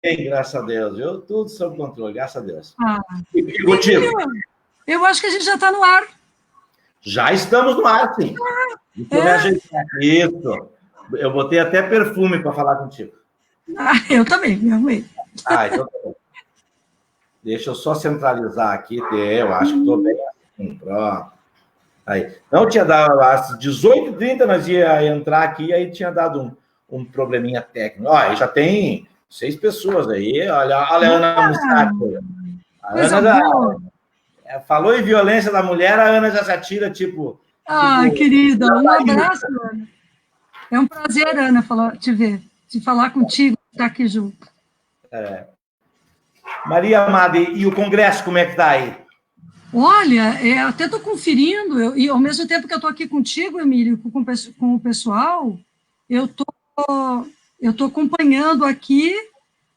bem, graças a Deus, viu? Tudo sob controle, graças a Deus. Ah, E contigo? eu acho que a gente já está no ar. Já estamos no ar, sim. Deixa eu me ajeitar. Isso. Eu botei até perfume para falar contigo. Eu também, me amei. Então tá bom. Deixa eu só centralizar aqui. Eu acho que estou bem assim. Pronto. Aí. Não tinha dado às 18h30, nós ia entrar aqui, e aí tinha dado um probleminha técnico. Ó, já tem 6 pessoas aí. Olha a Ana Mussato. A Ana já falou em violência da mulher, a Ana já se atira, tipo... Querida, um abraço, Ana. É um prazer, Ana, te ver, te falar contigo, estar aqui junto. Maria Amada, e o Congresso, como é que está aí? Olha, eu até estou conferindo, e ao mesmo tempo que eu estou aqui contigo, Emílio, com o pessoal, eu estou acompanhando aqui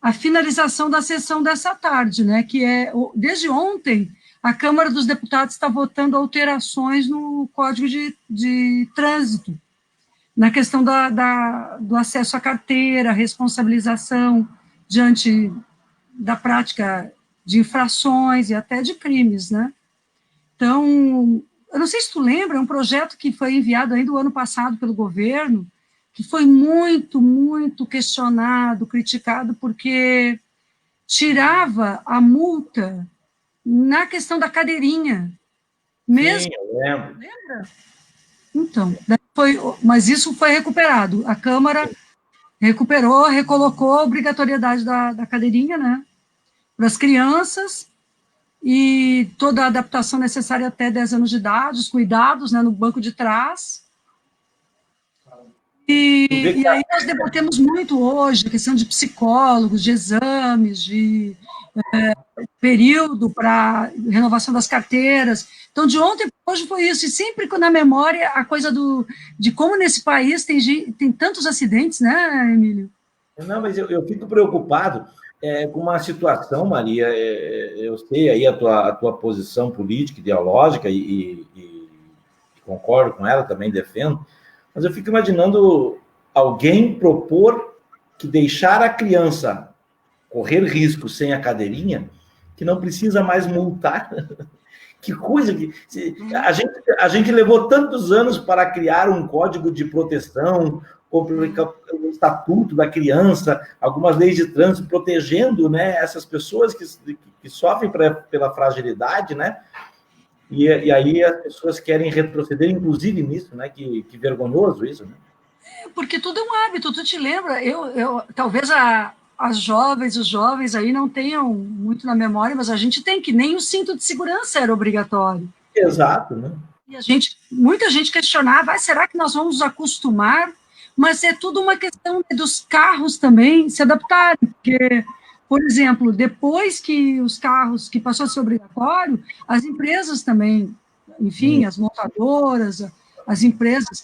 a finalização da sessão dessa tarde, né? Que desde ontem, a Câmara dos Deputados está votando alterações no Código de Trânsito, na questão do acesso à carteira, responsabilização diante da prática de infrações e até de crimes, né? Então, eu não sei se tu lembra, é um projeto que foi enviado ainda o ano passado pelo governo, que foi muito, muito questionado, criticado, porque tirava a multa na questão da cadeirinha. Mesmo, sim, eu lembro. Lembra? Então, mas isso foi recuperado. A Câmara recuperou, recolocou a obrigatoriedade da cadeirinha, né, para as crianças, e toda a adaptação necessária até 10 anos de idade, os cuidados, né, no banco de trás. E aí nós debatemos muito hoje a questão de psicólogos, de exames, de período para renovação das carteiras. Então, de ontem para hoje foi isso, e sempre na memória a coisa de como nesse país tem tantos acidentes, né, Emílio? Não, mas eu fico preocupado com uma situação, Maria, eu sei aí a tua posição política, ideológica, e concordo com ela, também defendo, mas eu fico imaginando alguém propor que deixar a criança correr risco sem a cadeirinha, que não precisa mais multar. Que coisa que... A gente levou tantos anos para criar um código de proteção, o estatuto da criança, algumas leis de trânsito protegendo, né, essas pessoas que sofrem pela fragilidade, né? E aí as pessoas querem retroceder, inclusive nisso, né? Que vergonhoso isso, né? Porque tudo é um hábito, tu te lembra? Talvez as jovens, os jovens aí não tenham muito na memória, mas a gente tem, que nem o cinto de segurança era obrigatório. Exato, né? E muita gente questionava, será que nós vamos nos acostumar? Mas é tudo uma questão dos carros também se adaptarem, porque, por exemplo, depois que os carros, que passou a ser obrigatório, as empresas também, enfim, as montadoras, as empresas,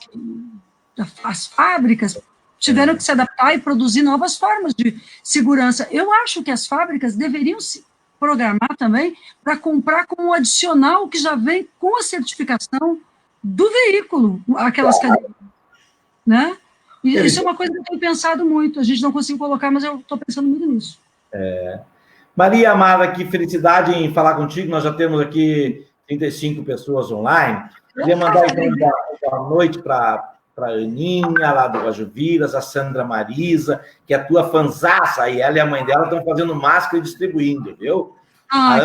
as fábricas, tiveram que se adaptar e produzir novas formas de segurança. Eu acho que as fábricas deveriam se programar também para comprar como adicional que já vem com a certificação do veículo, aquelas cadeiras, né? E isso é uma coisa que eu tenho pensado muito. A gente não consegue colocar, mas eu estou pensando muito nisso. Maria Amada, que felicidade em falar contigo. Nós já temos aqui 35 pessoas online. Queria mandar então, boa noite para a Aninha, lá do Guajuviras, a Sandra Marisa, que é a tua fanzaça, aí ela e a mãe dela estão fazendo máscara e distribuindo, viu?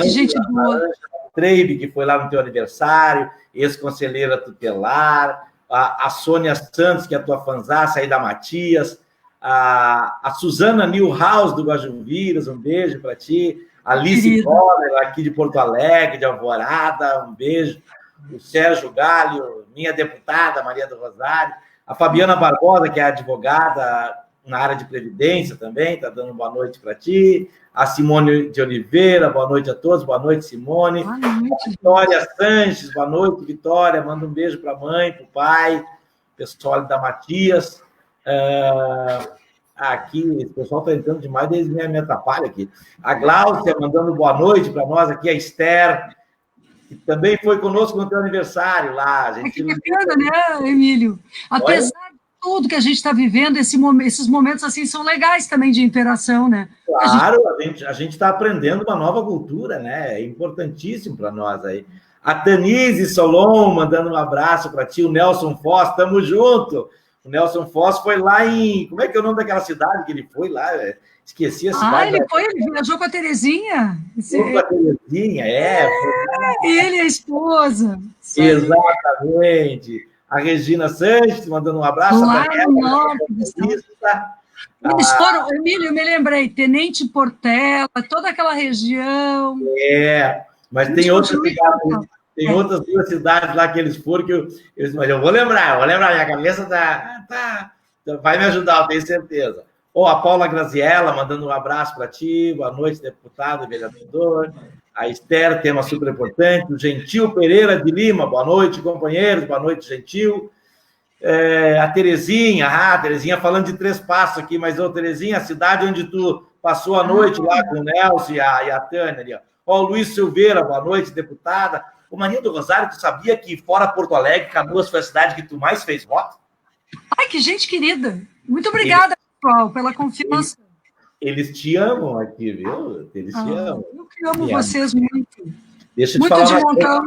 Que gente boa. A Treibe, que foi lá no teu aniversário, ex-conselheira tutelar, a Sônia Santos, que é a tua fanzaça aí da Matias, a Suzana Newhouse, do Guajuviras, um beijo para ti, a Alice Coller, aqui de Porto Alegre, de Alvorada, um beijo, o Sérgio Galho, minha deputada, Maria do Rosário, a Fabiana Barbosa, que é advogada na área de Previdência também, está dando boa noite para ti, a Simone de Oliveira, boa noite a todos, boa noite, Simone, boa noite. A Vitória Sanches, boa noite, Vitória, manda um beijo para a mãe, para o pai, pessoal da Matias, aqui, esse pessoal está entrando demais, desde me atrapalha aqui, a Gláucia mandando boa noite para nós aqui, a Esther, que também foi conosco no teu aniversário lá. A gente... Que bacana, né, Emílio? Apesar de tudo que a gente está vivendo, esses momentos assim são legais também de interação, né? Claro, a gente está aprendendo uma nova cultura, né? É importantíssimo para nós aí. A Tanise Solon mandando um abraço para ti, o Nelson Foz, estamos junto. O Nelson Foz foi lá em. Como é que é o nome daquela cidade que ele foi lá? Esqueci a cidade. Ele viajou com a Terezinha. Com a Terezinha, Ele e a esposa. Exatamente. A Regina Sanches mandando um abraço. Lá no norte do estado. Eles foram, Emílio, eu me lembrei, Tenente Portela, toda aquela região. Mas tem outras duas cidades lá que eles foram mas eu vou lembrar, minha cabeça vai me ajudar, eu tenho certeza. A Paula Graziella mandando um abraço para ti, boa noite, deputado e vereador. A Esther, tema super importante. O Gentil Pereira de Lima, boa noite, companheiros, boa noite, Gentil. A Terezinha, falando de Três Passos aqui, mas, Terezinha, a cidade onde tu passou a noite lá com o Nelson e a Tânia ali, ó. O Luiz Silveira, boa noite, deputada. O Marinho do Rosário, tu sabia que fora Porto Alegre, Canoas foi a cidade que tu mais fez voto? Ai, que gente querida. Muito obrigada, pessoal, pela confiança. Eles te amam aqui, viu? Eles te amam. Eu amo vocês muito. Deixa eu te falar uma coisa.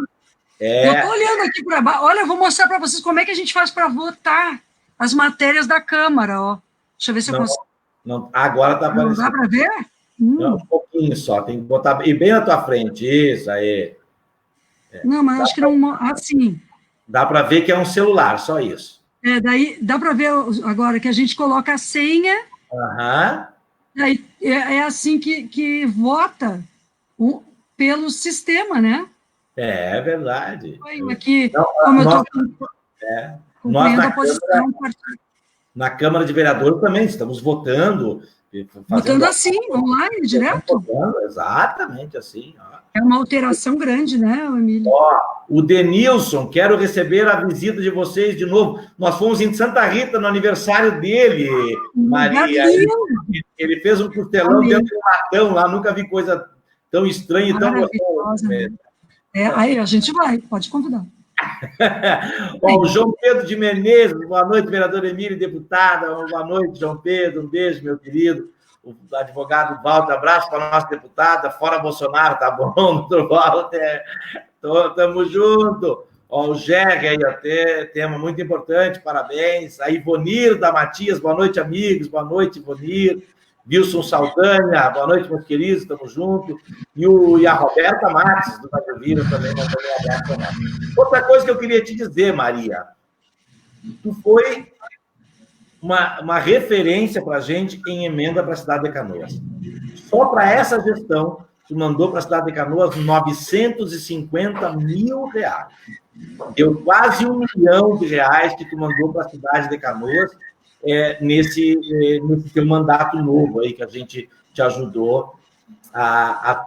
Eu estou olhando aqui para baixo. Olha, eu vou mostrar para vocês como é que a gente faz para votar as matérias da Câmara. Ó. Deixa eu ver se eu consigo. Agora está aparecendo. Não dá para ver? Não, um pouquinho só. Tem que botar e bem na tua frente. Isso aí. Não, mas acho que não. Assim. Dá para ver que é um celular, só isso. Daí dá para ver agora que a gente coloca a senha. Daí é assim que vota pelo sistema, né? É verdade. Aqui, como eu estou nós a posição. Na Câmara de Vereadores também estamos votando. Votando assim, online, direto? Votando, exatamente assim. Ó. É uma alteração grande, né, Emílio? O Denilson, quero receber a visita de vocês de novo. Nós fomos em Santa Rita no aniversário dele, Maria. Ele fez um costelão dentro de um latão lá, nunca vi coisa tão estranha e tão gostosa. Aí a gente vai, pode convidar. O João Pedro de Menezes, boa noite, vereador Emílio, deputada. Boa noite, João Pedro, um beijo, meu querido. O advogado Walter, abraço para a nossa deputada, fora Bolsonaro, tá bom, doutor Walter? Estamos juntos. O Jerry aí, até tema muito importante, parabéns. A Ivonir da Matias, boa noite, amigos, boa noite, Ivonir. Wilson Saldanha, boa noite, meus queridos, estamos juntos. E a Roberta Matos, do Vira, também mandou um abraço para nós. Outra coisa que eu queria te dizer, Maria, tu foi uma referência para a gente em emenda para a cidade de Canoas. Só para essa gestão, tu mandou para a cidade de Canoas 950 mil reais. Deu quase R$1 milhão que tu mandou para a cidade de Canoas, nesse teu mandato novo aí, que a gente te ajudou a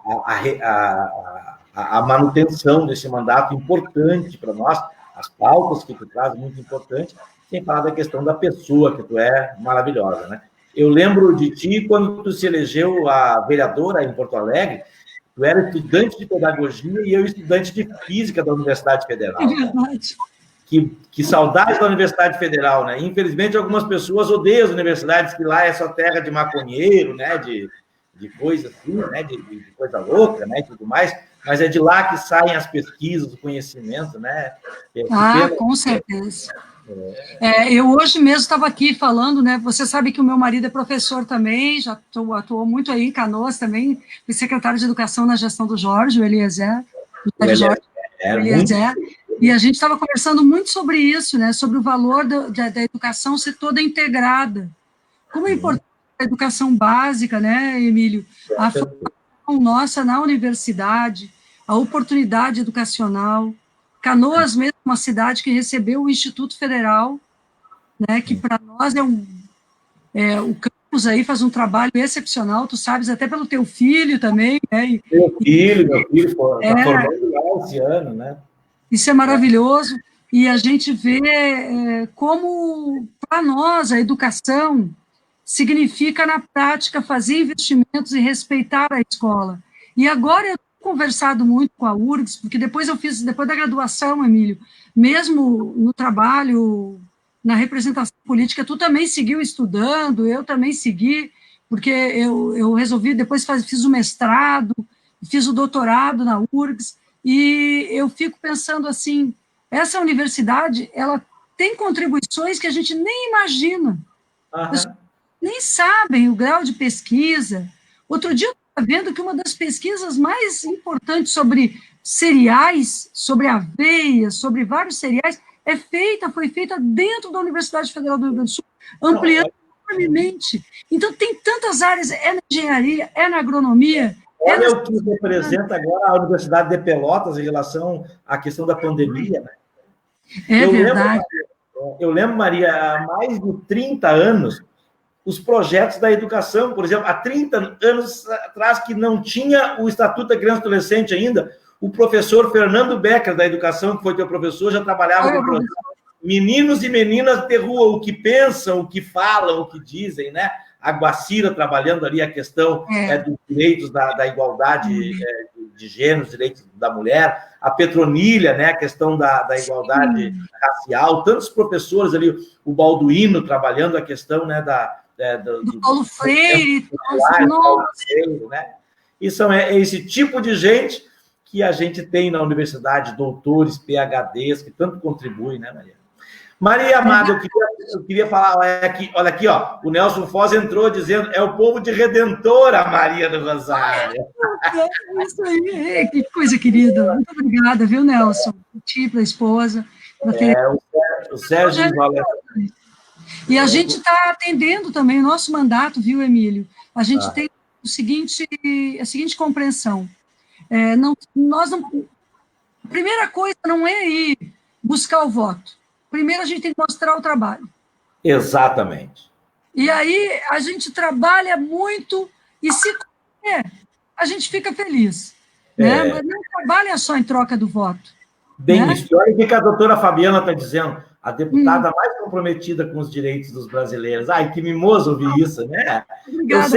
manutenção desse mandato importante para nós, as pautas que tu traz, muito importante, sem falar da questão da pessoa, que tu é maravilhosa, né? Eu lembro de ti quando tu se elegeu a vereadora em Porto Alegre, tu era estudante de pedagogia e eu estudante de física da Universidade Federal. É verdade. Que saudade da Universidade Federal, né? Infelizmente, algumas pessoas odeiam as universidades, que lá é só terra de maconheiro, né? De coisa assim, né? De coisa louca, né? E tudo mais. Mas é de lá que saem as pesquisas, o conhecimento, né? Com certeza. Eu hoje mesmo estava aqui falando, né? Você sabe que o meu marido é professor também, já atuou muito aí em Canoas também, fui secretário de Educação na gestão do Jorge, o Eliezer. E a gente estava conversando muito sobre isso, né? Sobre o valor da educação ser toda integrada. Como é importante a educação básica, né, Emílio? A formação nossa na universidade, a oportunidade educacional. Canoas mesmo é uma cidade que recebeu o Instituto Federal, né? Que para nós o campus aí faz um trabalho excepcional, tu sabes, até pelo teu filho também, né? Meu filho está formando lá esse ano, né? Isso é maravilhoso, e a gente vê como, para nós, a educação significa, na prática, fazer investimentos e respeitar a escola. E agora eu tenho conversado muito com a URGS, porque depois da graduação, Emílio, mesmo no trabalho na representação política. Tu também seguiu estudando, eu também segui, porque eu resolvi, depois fiz o mestrado, fiz o doutorado na URGS, e eu fico pensando assim, essa universidade, ela tem contribuições que a gente nem imagina, nem sabem o grau de pesquisa. Outro dia eu estava vendo que uma das pesquisas mais importantes sobre cereais, sobre aveia, sobre vários cereais, foi feita dentro da Universidade Federal do Rio Grande do Sul, ampliando enormemente. Então, tem tantas áreas, é na engenharia, é na agronomia. Olha o que representa agora a Universidade de Pelotas em relação à questão da pandemia, né? É verdade. Eu lembro, Maria, há mais de 30 anos, os projetos da educação, por exemplo, há 30 anos atrás, que não tinha o Estatuto da Criança e Adolescente ainda, o professor Fernando Becker, da educação, que foi teu professor, já trabalhava com projetos. Meninos e meninas de rua, o que pensam, o que falam, o que dizem, né? A Guacira trabalhando ali a questão dos direitos da igualdade de gêneros, direitos da mulher, a Petronilha, né? A questão da igualdade racial, tantos professores ali, o Balduino trabalhando a questão, né, do Paulo Freire, né? E são esse tipo de gente que a gente tem na universidade, doutores, PhDs, que tanto contribuem, né, Maria? Maria Amada, eu queria falar, olha aqui, ó, o Nelson Foz entrou dizendo, é o povo de Redentora, Maria do Rosário. Isso aí, que coisa querida. Muito obrigada, viu, Nelson? Para a esposa. O Sérgio Valente. E a gente está atendendo também o nosso mandato, viu, Emílio? A gente tem a seguinte compreensão. A primeira coisa não é ir buscar o voto. Primeiro a gente tem que mostrar o trabalho. Exatamente. E aí a gente trabalha muito e se conseguir, a gente fica feliz. Né? Mas não trabalha só em troca do voto. Bem, né? Isso. Olha o que a doutora Fabiana está dizendo. A deputada mais comprometida com os direitos dos brasileiros. Ai, que mimoso ouvir isso, né? Obrigada,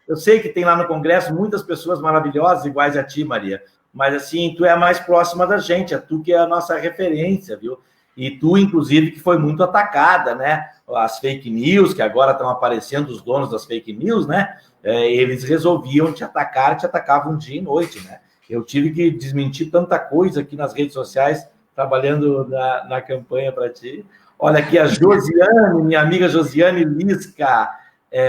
eu sei que tem lá no Congresso muitas pessoas maravilhosas, iguais a ti, Maria. Mas, assim, tu é a mais próxima da gente. É tu que é a nossa referência, viu? E tu, inclusive, que foi muito atacada, né? As fake news, que agora estão aparecendo, os donos das fake news, né? Eles resolviam te atacavam dia e noite, né? Eu tive que desmentir tanta coisa aqui nas redes sociais, trabalhando na campanha para ti. Olha aqui a Josiane, minha amiga Josiane Lisca.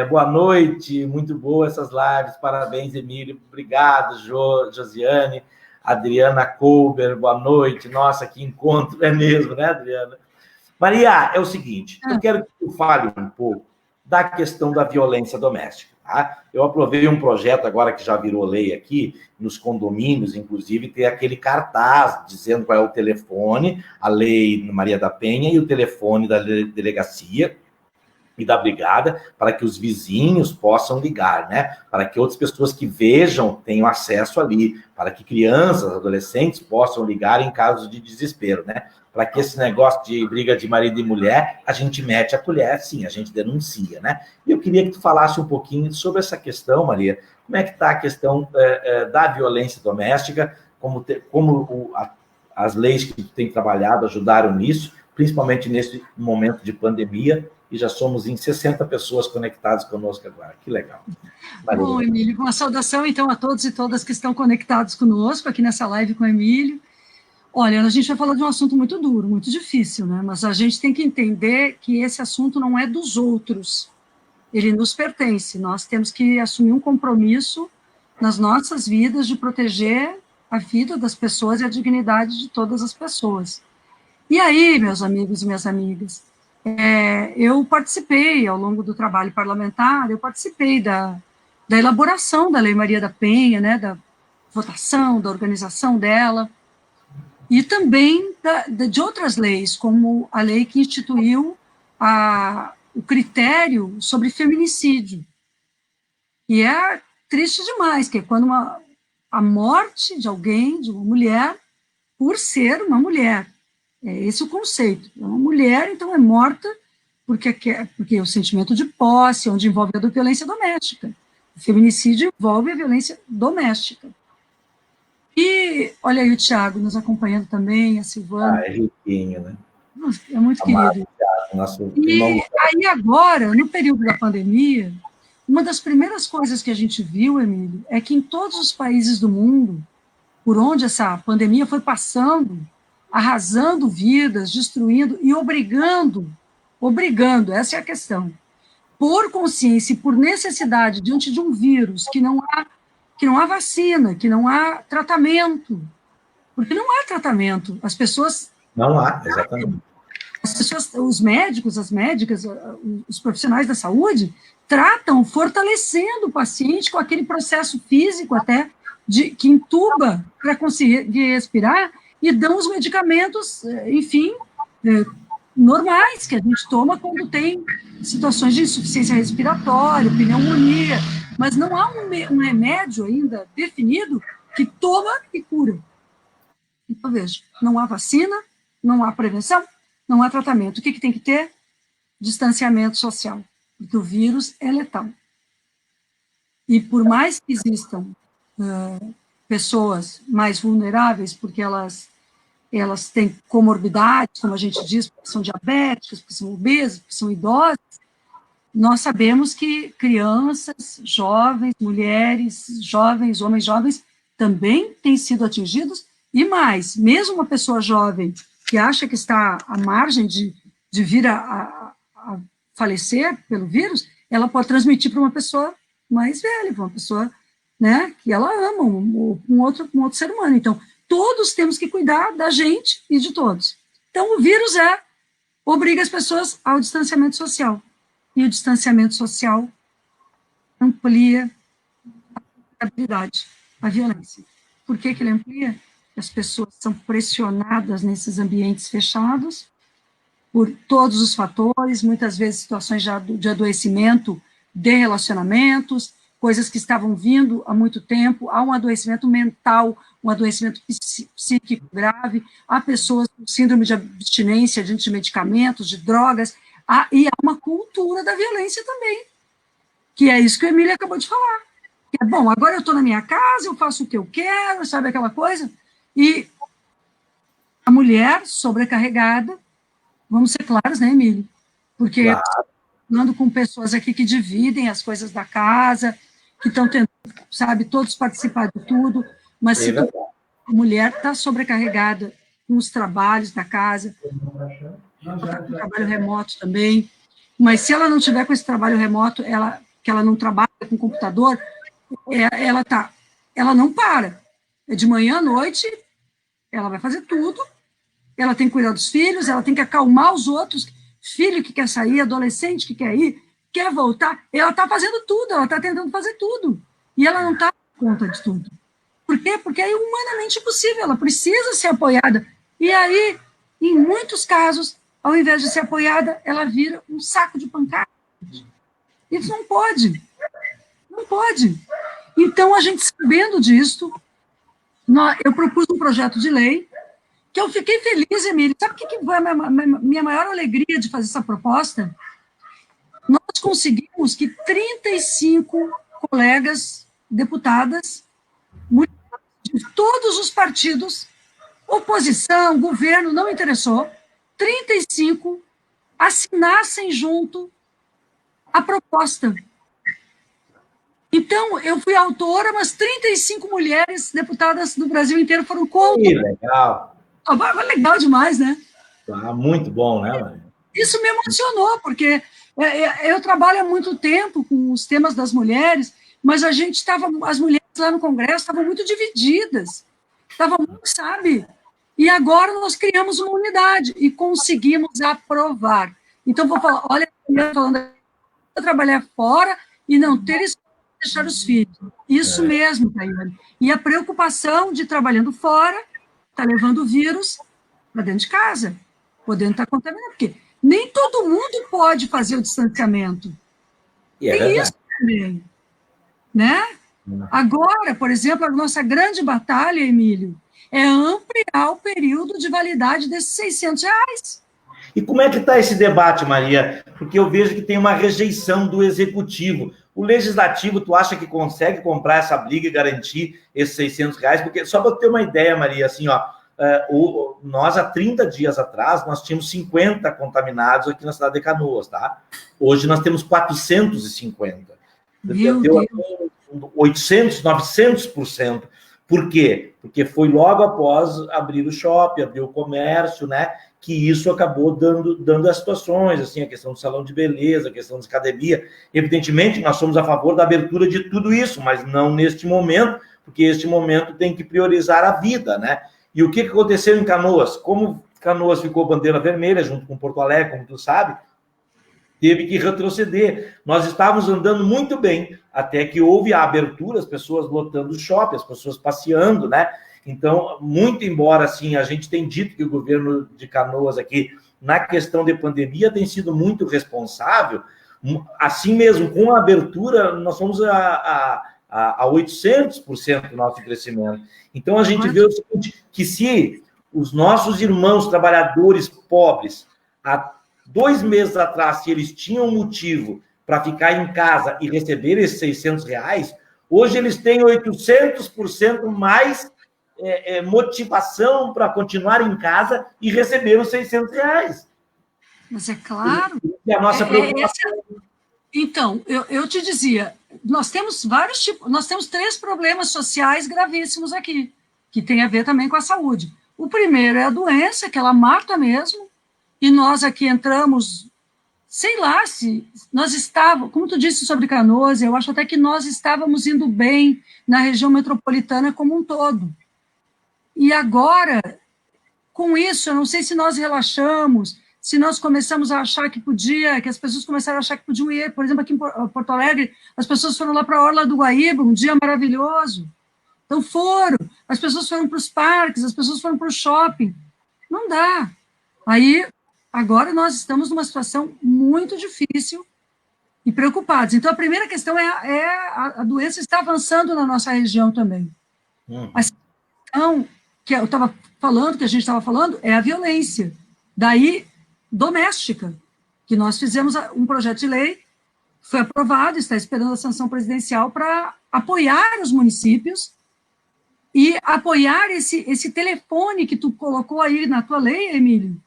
Boa noite, muito boa essas lives, parabéns, Emílio. Obrigado, Josiane. Adriana Colber, boa noite. Nossa, que encontro, é mesmo, né, Adriana? Maria, é o seguinte, eu quero que tu fale um pouco da questão da violência doméstica, tá? Eu aprovei um projeto agora que já virou lei aqui, nos condomínios, inclusive, tem aquele cartaz dizendo qual é o telefone, a lei Maria da Penha e o telefone da delegacia e da brigada, para que os vizinhos possam ligar, né? Para que outras pessoas que vejam tenham acesso ali, para que crianças, adolescentes possam ligar em caso de desespero, né? Para que esse negócio de briga de marido e mulher, a gente mete a colher, sim, a gente denuncia, né? E eu queria que tu falasse um pouquinho sobre essa questão, Maria, como é que está a questão da violência doméstica, as leis que tu tem trabalhado ajudaram nisso, principalmente nesse momento de pandemia, e já somos em 60 pessoas conectadas conosco agora. Que legal. Valeu. Bom, Emílio, uma saudação, então, a todos e todas que estão conectados conosco aqui nessa live com o Emílio. Olha, a gente vai falar de um assunto muito duro, muito difícil, né? Mas a gente tem que entender que esse assunto não é dos outros. Ele nos pertence. Nós temos que assumir um compromisso nas nossas vidas de proteger a vida das pessoas e a dignidade de todas as pessoas. E aí, meus amigos e minhas amigas, eu participei, ao longo do trabalho parlamentar, eu participei da elaboração da Lei Maria da Penha, né, da votação, da organização dela, e também de outras leis, como a lei que instituiu o critério sobre feminicídio. E é triste demais, que é quando a morte de alguém, de uma mulher, por ser uma mulher. É esse o conceito. É uma mulher, então é morta porque é o sentimento de posse, onde envolve a violência doméstica. O feminicídio envolve a violência doméstica. E olha aí o Thiago nos acompanhando também, a Silvana. É riquinho, né? É muito querido. E aí agora, no período da pandemia, uma das primeiras coisas que a gente viu, Emílio, é que em todos os países do mundo, por onde essa pandemia foi passando, arrasando vidas, destruindo e obrigando, essa é a questão, por consciência e por necessidade, diante de um vírus que não há vacina, que não há tratamento, porque não há tratamento, as pessoas... Não há, exatamente. As pessoas, os médicos, as médicas, os profissionais da saúde, tratam fortalecendo o paciente com aquele processo físico até, que intuba para conseguir respirar, e dão os medicamentos, enfim, normais, que a gente toma quando tem situações de insuficiência respiratória, pneumonia, mas não há um remédio ainda definido que toma e cura. Então, veja, não há vacina, não há prevenção, não há tratamento. O que tem que ter? Distanciamento social, porque o vírus é letal. E por mais que existam pessoas mais vulneráveis, porque elas têm comorbidades, como a gente diz, porque são diabéticas, porque são obesas, porque são idosas, nós sabemos que crianças, jovens, mulheres, jovens, homens jovens, também têm sido atingidos, e mais, mesmo uma pessoa jovem que acha que está à margem de vir a falecer pelo vírus, ela pode transmitir para uma pessoa mais velha, para uma pessoa, né, que ela ama, um outro ser humano. Então, todos temos que cuidar da gente e de todos. Então, o vírus obriga as pessoas ao distanciamento social. E o distanciamento social amplia a vulnerabilidade, a violência. Por que ele amplia? As pessoas são pressionadas nesses ambientes fechados por todos os fatores, muitas vezes situações de adoecimento de relacionamentos, coisas que estavam vindo há muito tempo, há um adoecimento mental, um adoecimento psíquico grave, há pessoas com síndrome de abstinência diante de medicamentos, de drogas, e há uma cultura da violência também, que é isso que o Emílio acabou de falar. Que é, bom, agora eu estou na minha casa, eu faço o que eu quero, sabe aquela coisa? E a mulher sobrecarregada, vamos ser claros, né, Emílio? Porque claro. Falando com pessoas aqui que dividem as coisas da casa, que estão tentando, sabe, todos participar de tudo, mas se a mulher está sobrecarregada com os trabalhos da casa, com trabalho remoto também, mas se ela não tiver com esse trabalho remoto, que ela não trabalha com computador, ela não para. É de manhã à noite, ela vai fazer tudo, ela tem que cuidar dos filhos, ela tem que acalmar os outros, filho que quer sair, adolescente que quer ir, quer voltar, ela está fazendo tudo, ela está tentando fazer tudo, e ela não está com conta de tudo. Por quê? Porque é humanamente impossível, ela precisa ser apoiada, e aí, em muitos casos, ao invés de ser apoiada, ela vira um saco de pancada. Isso não pode. Não pode. Então, a gente sabendo disso, eu propus um projeto de lei, que eu fiquei feliz, Emílio. Sabe o que foi a minha maior alegria de fazer essa proposta? Nós conseguimos que 35 colegas deputadas, de todos os partidos, oposição, governo, não interessou, 35 assinassem junto a proposta. Então, eu fui autora, mas 35 mulheres deputadas do Brasil inteiro foram contra. Que legal. Legal demais, né? Muito bom, né, Maria? Isso me emocionou, porque eu trabalho há muito tempo com os temas das mulheres, mas as mulheres lá no Congresso estavam muito divididas, sabe? E agora nós criamos uma unidade e conseguimos aprovar. Então, vou falar, olha, eu trabalhar fora e não ter isso, deixar os filhos. Isso mesmo, Tayane. E a preocupação de trabalhando fora, está levando o vírus para dentro de casa, podendo estar contaminando, porque nem todo mundo pode fazer o distanciamento. Tem isso também. Né? Agora, por exemplo, a nossa grande batalha, Emílio, é ampliar o período de validade desses R$600. E como é que está esse debate, Maria? Porque eu vejo que tem uma rejeição do executivo. O legislativo, tu acha que consegue comprar essa briga e garantir esses R$600? Porque, só para ter uma ideia, Maria, assim, ó, Nós, há 30 dias atrás, nós tínhamos 50 contaminados aqui na cidade de Canoas, tá? Hoje nós temos 450. Meu Deu Deus. 800, 900%. Por quê? Porque foi logo após abrir o shopping, abrir o comércio, né? Que isso acabou dando as situações, assim, a questão do salão de beleza, a questão da academia. Evidentemente, nós somos a favor da abertura de tudo isso, mas não neste momento, porque este momento tem que priorizar a vida, né? E o que aconteceu em Canoas? Como Canoas ficou bandeira vermelha, junto com Porto Alegre, como tu sabe, teve que retroceder. Nós estávamos andando muito bem, até que houve a abertura, as pessoas lotando o shopping, as pessoas passeando, né? Então, muito embora, assim, a gente tem dito que o governo de Canoas aqui, na questão de pandemia, tem sido muito responsável, assim mesmo, com a abertura, nós fomos a 800% do nosso crescimento. Então, a gente vê o seguinte, que se os nossos irmãos trabalhadores pobres, há 2 meses atrás, se eles tinham motivo para ficar em casa e receber esses R$600, hoje eles têm 800% mais motivação para continuar em casa e receber os R$600. Mas é claro. E a nossa preocupação... Então, eu te dizia, nós temos vários tipos, nós temos 3 problemas sociais gravíssimos aqui, que tem a ver também com a saúde. O primeiro é a doença, que ela mata mesmo, e nós aqui entramos, sei lá, se nós estávamos, como tu disse sobre Canoas, eu acho até que nós estávamos indo bem na região metropolitana como um todo. E agora, com isso, eu não sei se nós relaxamos, se nós começamos a achar que podia, que as pessoas começaram a achar que podiam ir, por exemplo, aqui em Porto Alegre, as pessoas foram lá para a Orla do Guaíba, um dia maravilhoso. Então foram, as pessoas foram para os parques, as pessoas foram para o shopping. Não dá. Aí, agora nós estamos numa situação muito difícil e preocupados. Então, a primeira questão a doença está avançando na nossa região também. A questão que eu estava falando, que a gente estava falando, é a violência. Daí, doméstica, que nós fizemos um projeto de lei, foi aprovado, está esperando a sanção presidencial para apoiar os municípios e apoiar esse telefone que tu colocou aí na tua lei, Emílio,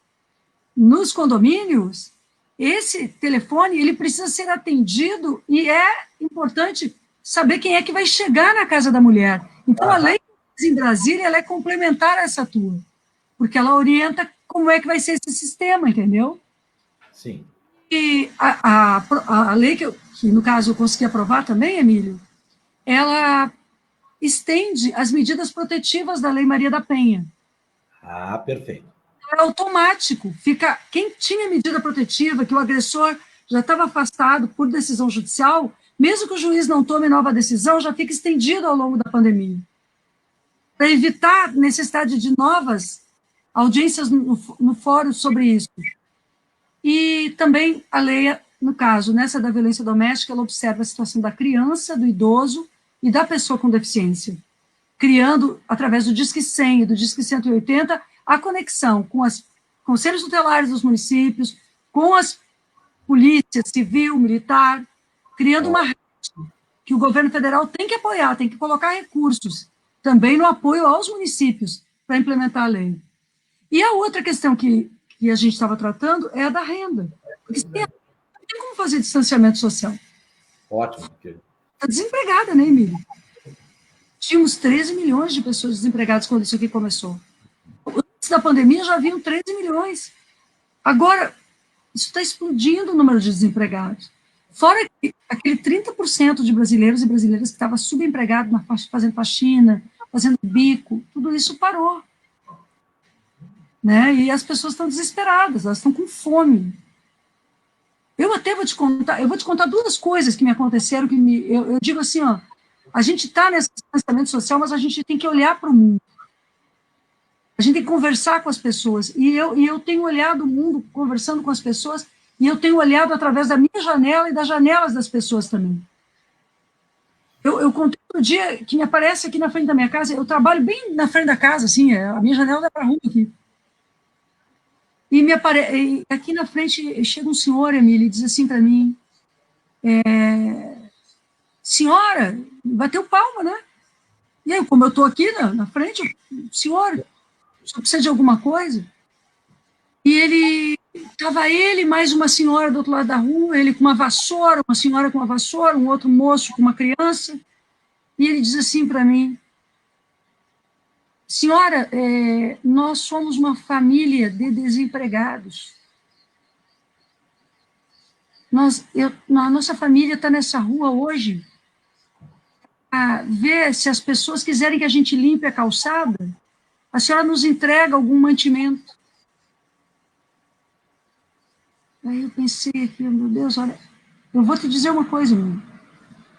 nos condomínios. Esse telefone, ele precisa ser atendido e é importante saber quem é que vai chegar na casa da mulher. Então, a lei em Brasília, ela é complementar a essa tua, porque ela orienta como é que vai ser esse sistema, entendeu? Sim. E a lei que no caso, eu consegui aprovar também, Emílio, ela estende as medidas protetivas da Lei Maria da Penha. Ah, perfeito. É automático. Fica, quem tinha medida protetiva, que o agressor já estava afastado por decisão judicial, mesmo que o juiz não tome nova decisão, já fica estendido ao longo da pandemia. Para evitar necessidade de novas audiências no fórum sobre isso. E também a lei, no caso, nessa da violência doméstica, ela observa a situação da criança, do idoso e da pessoa com deficiência, criando, através do Disque 100 e do Disque 180, a conexão com os conselhos tutelares dos municípios, com as polícias civil, militar, criando uma rede que o governo federal tem que apoiar, tem que colocar recursos, também no apoio aos municípios, para implementar a lei. E a outra questão que a gente estava tratando é a da renda. Porque não tem como fazer distanciamento social. Ótimo. Está desempregada, né, Emílio? Tínhamos 13 milhões de pessoas desempregadas quando isso aqui começou. Antes da pandemia já haviam 13 milhões. Agora, isso está explodindo o número de desempregados. Fora aquele 30% de brasileiros e brasileiras que estavam subempregados, fazendo faxina, fazendo bico, tudo isso parou. Né? E as pessoas estão desesperadas, elas estão com fome. Eu até vou te contar 2 coisas que me aconteceram, eu digo assim, ó, a gente está nesse distanciamento social, mas a gente tem que olhar para o mundo. A gente tem que conversar com as pessoas. E eu tenho olhado o mundo, conversando com as pessoas, e eu tenho olhado através da minha janela e das janelas das pessoas também. Eu contei outro dia que me aparece aqui na frente da minha casa, eu trabalho bem na frente da casa, assim, a minha janela dá para a rua aqui. E aqui na frente chega um senhor, Emília, e diz assim para mim, senhora, bateu palma, né? E aí, como eu estou aqui na frente, senhor, o só precisa de alguma coisa. E estava ele mais uma senhora do outro lado da rua, ele com uma vassoura, uma senhora com uma vassoura, um outro moço com uma criança, e ele diz assim para mim: senhora, nós somos uma família de desempregados. A nossa família está nessa rua hoje a ver se as pessoas quiserem que a gente limpe a calçada, a senhora nos entrega algum mantimento. Aí eu pensei aqui, meu Deus, olha, eu vou te dizer uma coisa, meu.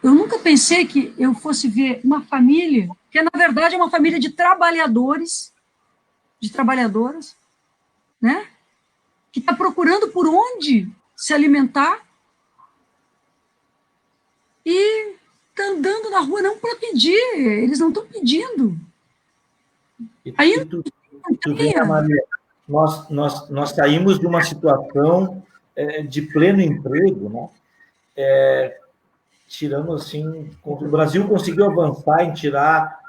Eu nunca pensei que eu fosse ver uma família, que na verdade é uma família de trabalhadores, de trabalhadoras, né? Que está procurando por onde se alimentar e está andando na rua não para pedir, eles não estão pedindo. Aí, tu vê, Maria, nós saímos de uma situação de pleno emprego, né? Tirando assim, o Brasil conseguiu avançar em tirar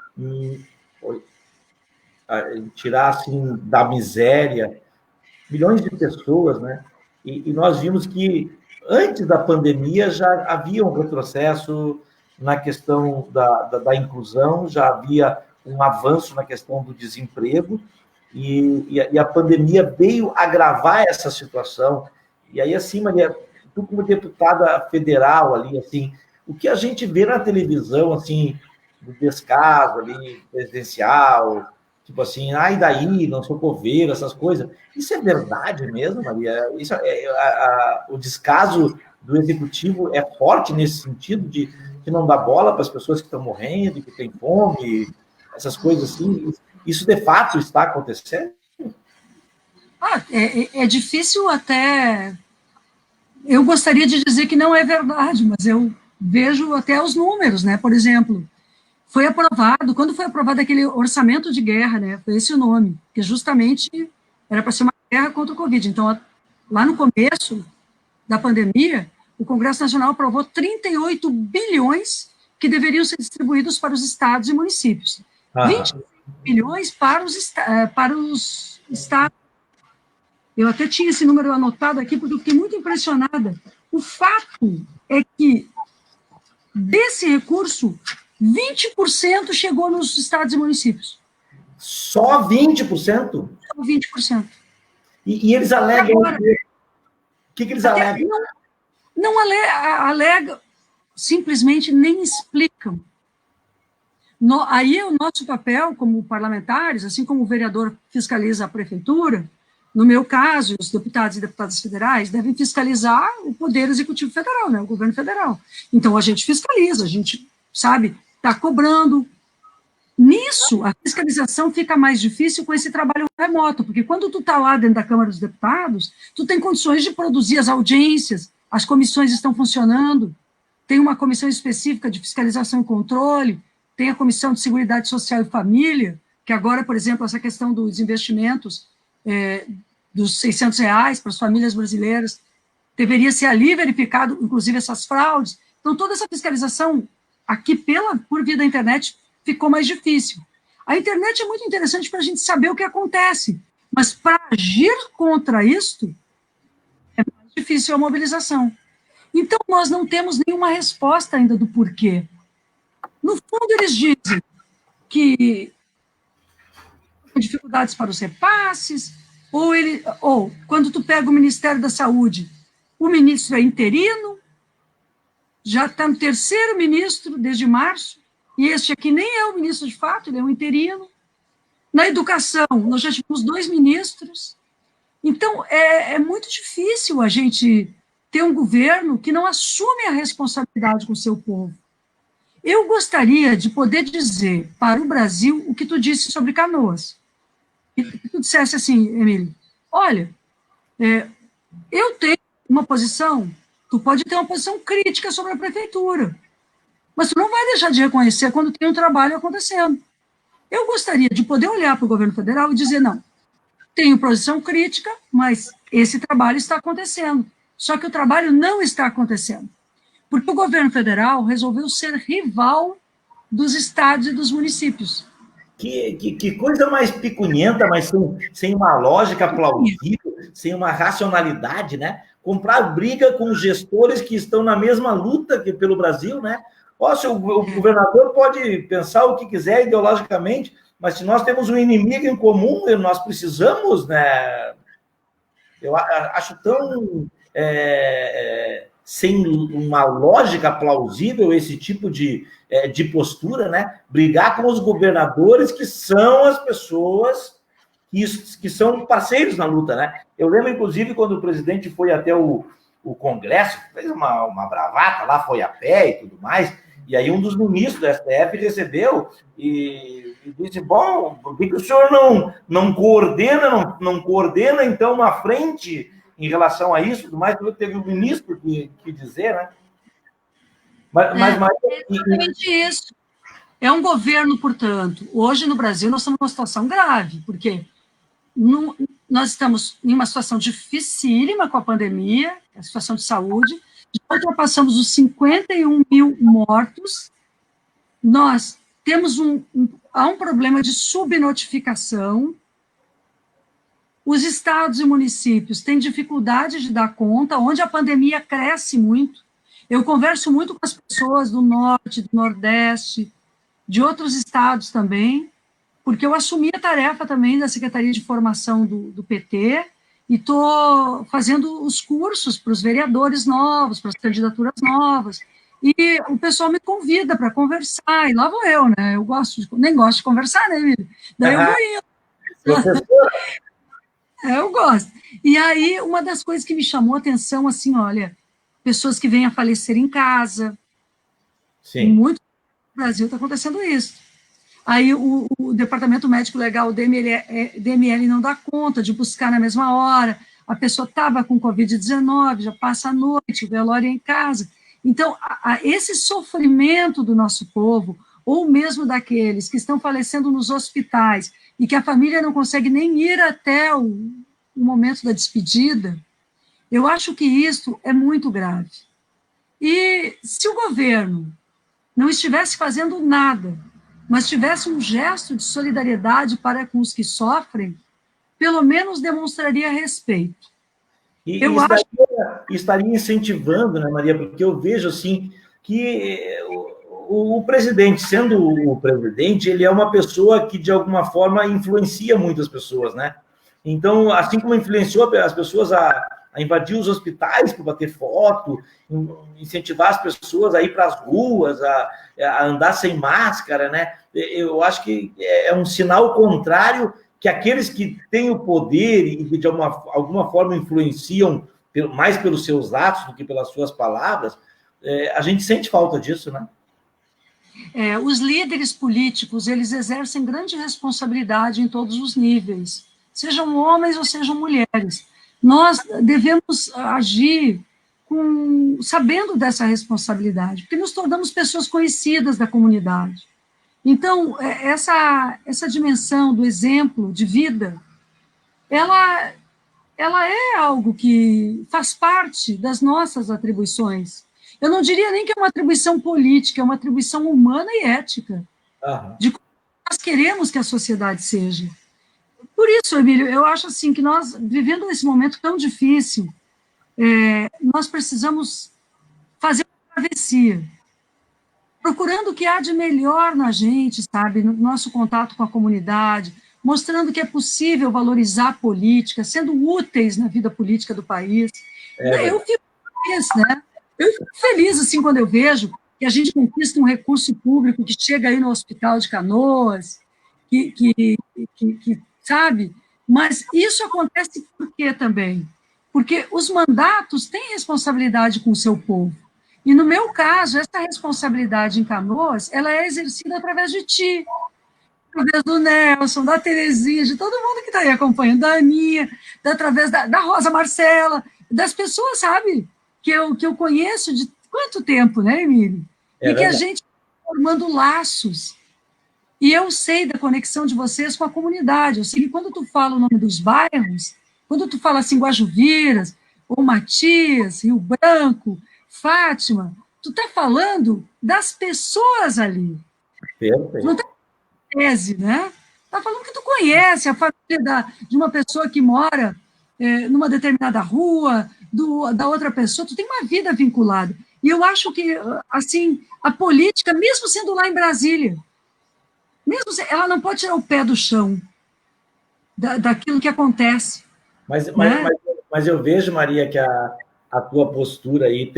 assim da miséria milhões de pessoas, né? E nós vimos que antes da pandemia já havia um retrocesso na questão da inclusão, já havia um avanço na questão do desemprego, e a pandemia veio agravar essa situação. E aí, assim, Maria, tu como deputada federal ali, assim, o que a gente vê na televisão, assim, do descaso ali, presidencial, tipo assim, e daí, não sou coveiro, essas coisas, isso é verdade mesmo, Maria? Isso o descaso do executivo é forte nesse sentido de não dar bola para as pessoas que estão morrendo, que têm fome, essas coisas assim, isso de fato está acontecendo? É difícil até... Eu gostaria de dizer que não é verdade, mas eu vejo até os números, né? Por exemplo, quando foi aprovado aquele orçamento de guerra, né? Foi esse o nome, que justamente era para ser uma guerra contra o Covid. Então, lá no começo da pandemia, o Congresso Nacional aprovou 38 bilhões que deveriam ser distribuídos para os estados e municípios. 20 bilhões para os estados. Eu até tinha esse número anotado aqui, porque eu fiquei muito impressionada. O fato é que, desse recurso, 20% chegou nos estados e municípios. Só 20%? Só 20%. E eles alegam agora, o que eles alegam? Não alegam, simplesmente nem explicam. Aí o nosso papel como parlamentares, assim como o vereador fiscaliza a prefeitura, no meu caso, os deputados e deputadas federais devem fiscalizar o Poder Executivo Federal, né, o governo federal. Então, a gente fiscaliza, a gente, sabe, está cobrando. Nisso, a fiscalização fica mais difícil com esse trabalho remoto, porque quando tu está lá dentro da Câmara dos Deputados, tu tem condições de produzir as audiências, as comissões estão funcionando, tem uma comissão específica de fiscalização e controle, tem a Comissão de Seguridade Social e Família, que agora, por exemplo, essa questão dos investimentos dos R$600 para as famílias brasileiras, deveria ser ali verificado, inclusive, essas fraudes. Então, toda essa fiscalização aqui, por via da internet, ficou mais difícil. A internet é muito interessante para a gente saber o que acontece, mas para agir contra isto, é mais difícil a mobilização. Então, nós não temos nenhuma resposta ainda do porquê. No fundo, eles dizem que tem dificuldades para os repasses, ou quando tu pega o Ministério da Saúde, o ministro é interino, já está no terceiro ministro desde março, e este aqui nem é o ministro de fato, ele é um interino. Na educação, nós já tivemos 2 ministros. Então, é muito difícil a gente ter um governo que não assume a responsabilidade com o seu povo. Eu gostaria de poder dizer para o Brasil o que tu disse sobre Canoas. E tu dissesse assim, Emílio, olha, eu tenho uma posição, tu pode ter uma posição crítica sobre a prefeitura, mas tu não vai deixar de reconhecer quando tem um trabalho acontecendo. Eu gostaria de poder olhar para o governo federal e dizer, não, tenho posição crítica, mas esse trabalho está acontecendo. Só que o trabalho não está acontecendo. Porque o governo federal resolveu ser rival dos estados e dos municípios. Que coisa mais picunhenta, mas sem uma lógica plausível, sem uma racionalidade, né? Comprar briga com gestores que estão na mesma luta que pelo Brasil, né? O governador pode pensar o que quiser ideologicamente, mas se nós temos um inimigo em comum, nós precisamos, né? Eu acho tão sem uma lógica plausível esse tipo de postura, né? Brigar com os governadores, que são as pessoas que são parceiros na luta, né? Eu lembro, inclusive, quando o presidente foi até o Congresso, fez uma bravata lá, foi a pé e tudo mais, e aí um dos ministros do STF recebeu e disse, bom, por que o senhor não coordena, então, uma frente em relação a isso, tudo mais, porque teve um ministro que dizer, né? É exatamente isso. É um governo, portanto, hoje no Brasil nós estamos numa situação grave, porque nós estamos em uma situação dificílima com a pandemia, a situação de saúde, já ultrapassamos os 51 mil mortos, nós temos há um problema de subnotificação, os estados e municípios têm dificuldade de dar conta, onde a pandemia cresce muito. Eu converso muito com as pessoas do Norte, do Nordeste, de outros estados também, porque eu assumi a tarefa também da Secretaria de Formação do PT e estou fazendo os cursos para os vereadores novos, para as candidaturas novas, e o pessoal me convida para conversar, e lá vou eu, né? Eu nem gosto de conversar, né, Emílio? Daí eu vou indo. Eu gosto. E aí, uma das coisas que me chamou a atenção, assim, olha, pessoas que vêm a falecer em casa. Sim. Muito no Brasil está acontecendo isso. Aí o Departamento Médico Legal, o DML, não dá conta de buscar na mesma hora, a pessoa estava com Covid-19, já passa a noite, o velório é em casa. Então, esse sofrimento do nosso povo, ou mesmo daqueles que estão falecendo nos hospitais, e que a família não consegue nem ir até o momento da despedida, eu acho que isso é muito grave. E se o governo não estivesse fazendo nada, mas tivesse um gesto de solidariedade para com os que sofrem, pelo menos demonstraria respeito. E estaria incentivando, né, Maria? Porque eu vejo, assim, que o presidente, sendo o presidente, ele é uma pessoa que, de alguma forma, influencia muitas pessoas, né? Então, assim como influenciou as pessoas a invadir os hospitais para bater foto, incentivar as pessoas a ir para as ruas, a andar sem máscara, né? Eu acho que é um sinal contrário que aqueles que têm o poder e que, de alguma forma, influenciam mais pelos seus atos do que pelas suas palavras, a gente sente falta disso, né? Os líderes políticos, eles exercem grande responsabilidade em todos os níveis, sejam homens ou sejam mulheres. Nós devemos agir sabendo dessa responsabilidade, porque nos tornamos pessoas conhecidas da comunidade. Então, essa dimensão do exemplo de vida, ela é algo que faz parte das nossas atribuições. Eu não diria nem que é uma atribuição política, é uma atribuição humana e ética, de como nós queremos que a sociedade seja. Por isso, Emílio, eu acho assim que nós, vivendo nesse momento tão difícil, nós precisamos fazer uma travessia, procurando o que há de melhor na gente, sabe, no nosso contato com a comunidade, mostrando que é possível valorizar a política, sendo úteis na vida política do país. Eu fico feliz, né? Eu fico feliz, assim, quando eu vejo que a gente conquista um recurso público que chega aí no Hospital de Canoas, que sabe? Mas isso acontece por quê também? Porque os mandatos têm responsabilidade com o seu povo. E, no meu caso, essa responsabilidade em Canoas, ela é exercida através de ti, através do Nelson, da Terezinha, de todo mundo que está aí acompanhando, da Aninha, através da Rosa Marcela, das pessoas, sabe, que eu conheço de quanto tempo, né, Emílio? E que a gente está formando laços. E eu sei da conexão de vocês com a comunidade. Eu sei que quando tu fala o nome dos bairros, quando tu fala assim, Guajuviras, ou Matias, Rio Branco, Fátima, tu está falando das pessoas ali. Perfeito. Não está tese, né? Está falando que tu conhece a família de uma pessoa que mora numa determinada rua, da outra pessoa, tu tem uma vida vinculada. E eu acho que, assim, a política, mesmo sendo lá em Brasília, ela não pode tirar o pé do chão daquilo que acontece. Mas, mas, Né? mas, mas eu vejo, Maria, que a tua postura aí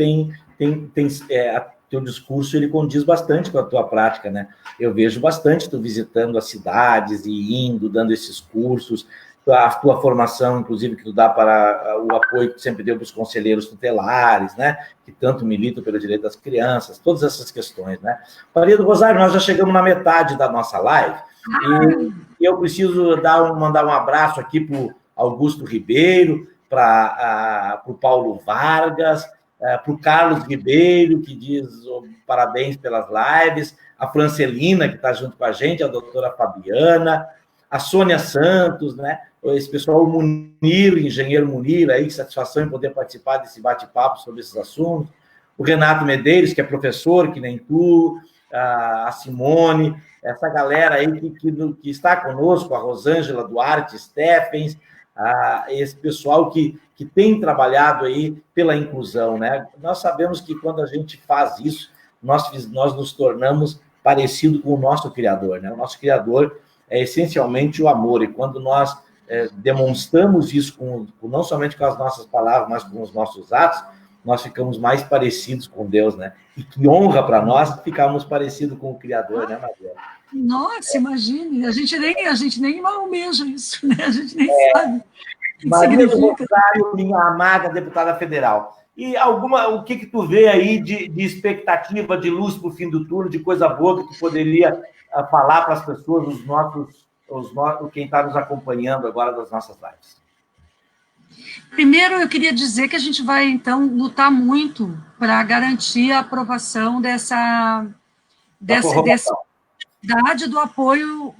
teu discurso ele condiz bastante com a tua prática, né? Eu vejo bastante tu visitando as cidades e indo, dando esses cursos, a tua formação, inclusive, que tu dá para o apoio que tu sempre deu para os conselheiros tutelares, né? Que tanto militam pelo direito das crianças, todas essas questões, né? Maria do Rosário, nós já chegamos na metade da nossa live e eu preciso mandar um abraço aqui para o Augusto Ribeiro, para o Paulo Vargas, para o Carlos Ribeiro, que diz parabéns pelas lives, a Francelina, que está junto com a gente, a doutora Fabiana, a Sônia Santos, né? Esse pessoal, o Munir, o engenheiro Munir, aí, que satisfação em poder participar desse bate-papo sobre esses assuntos, o Renato Medeiros, que é professor, que nem tu, a Simone, essa galera aí que está conosco, a Rosângela Duarte Steffens, esse pessoal que tem trabalhado aí pela inclusão, né? Nós sabemos que quando a gente faz isso, nós nos tornamos parecido com o nosso Criador, né? O nosso Criador é essencialmente o amor, e quando nós demonstramos isso não somente com as nossas palavras, mas com os nossos atos, nós ficamos mais parecidos com Deus, né? E que honra para nós ficarmos parecidos com o Criador, né, Maria? Nossa, imagine, a gente nem almeja isso, né? A gente nem sabe o que Maria do significa. Rosário, minha amada deputada federal. E o que tu vê aí de expectativa, de luz para o fim do turno, de coisa boa que tu poderia falar para as pessoas, quem está nos acompanhando agora das nossas lives? Primeiro, eu queria dizer que a gente vai, então, lutar muito para garantir a aprovação dessa idade do apoio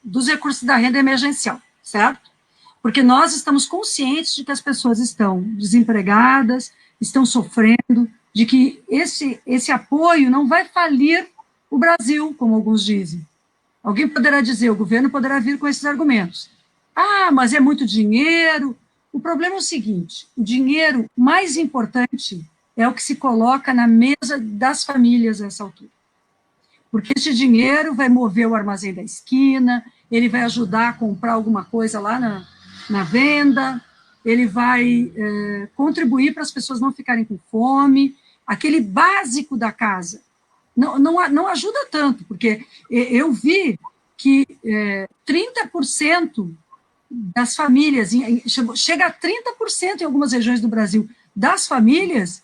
dos recursos da renda emergencial, certo? Porque nós estamos conscientes de que as pessoas estão desempregadas, estão sofrendo, de que esse apoio não vai falir o Brasil, como alguns dizem. Alguém poderá dizer, o governo poderá vir com esses argumentos. Ah, mas é muito dinheiro. O problema é o seguinte, o dinheiro mais importante é o que se coloca na mesa das famílias a essa altura. Porque esse dinheiro vai mover o armazém da esquina, ele vai ajudar a comprar alguma coisa lá na venda, ele vai contribuir para as pessoas não ficarem com fome, aquele básico da casa. Não ajuda tanto, porque eu vi que 30% das famílias, chega a 30% em algumas regiões do Brasil, das famílias,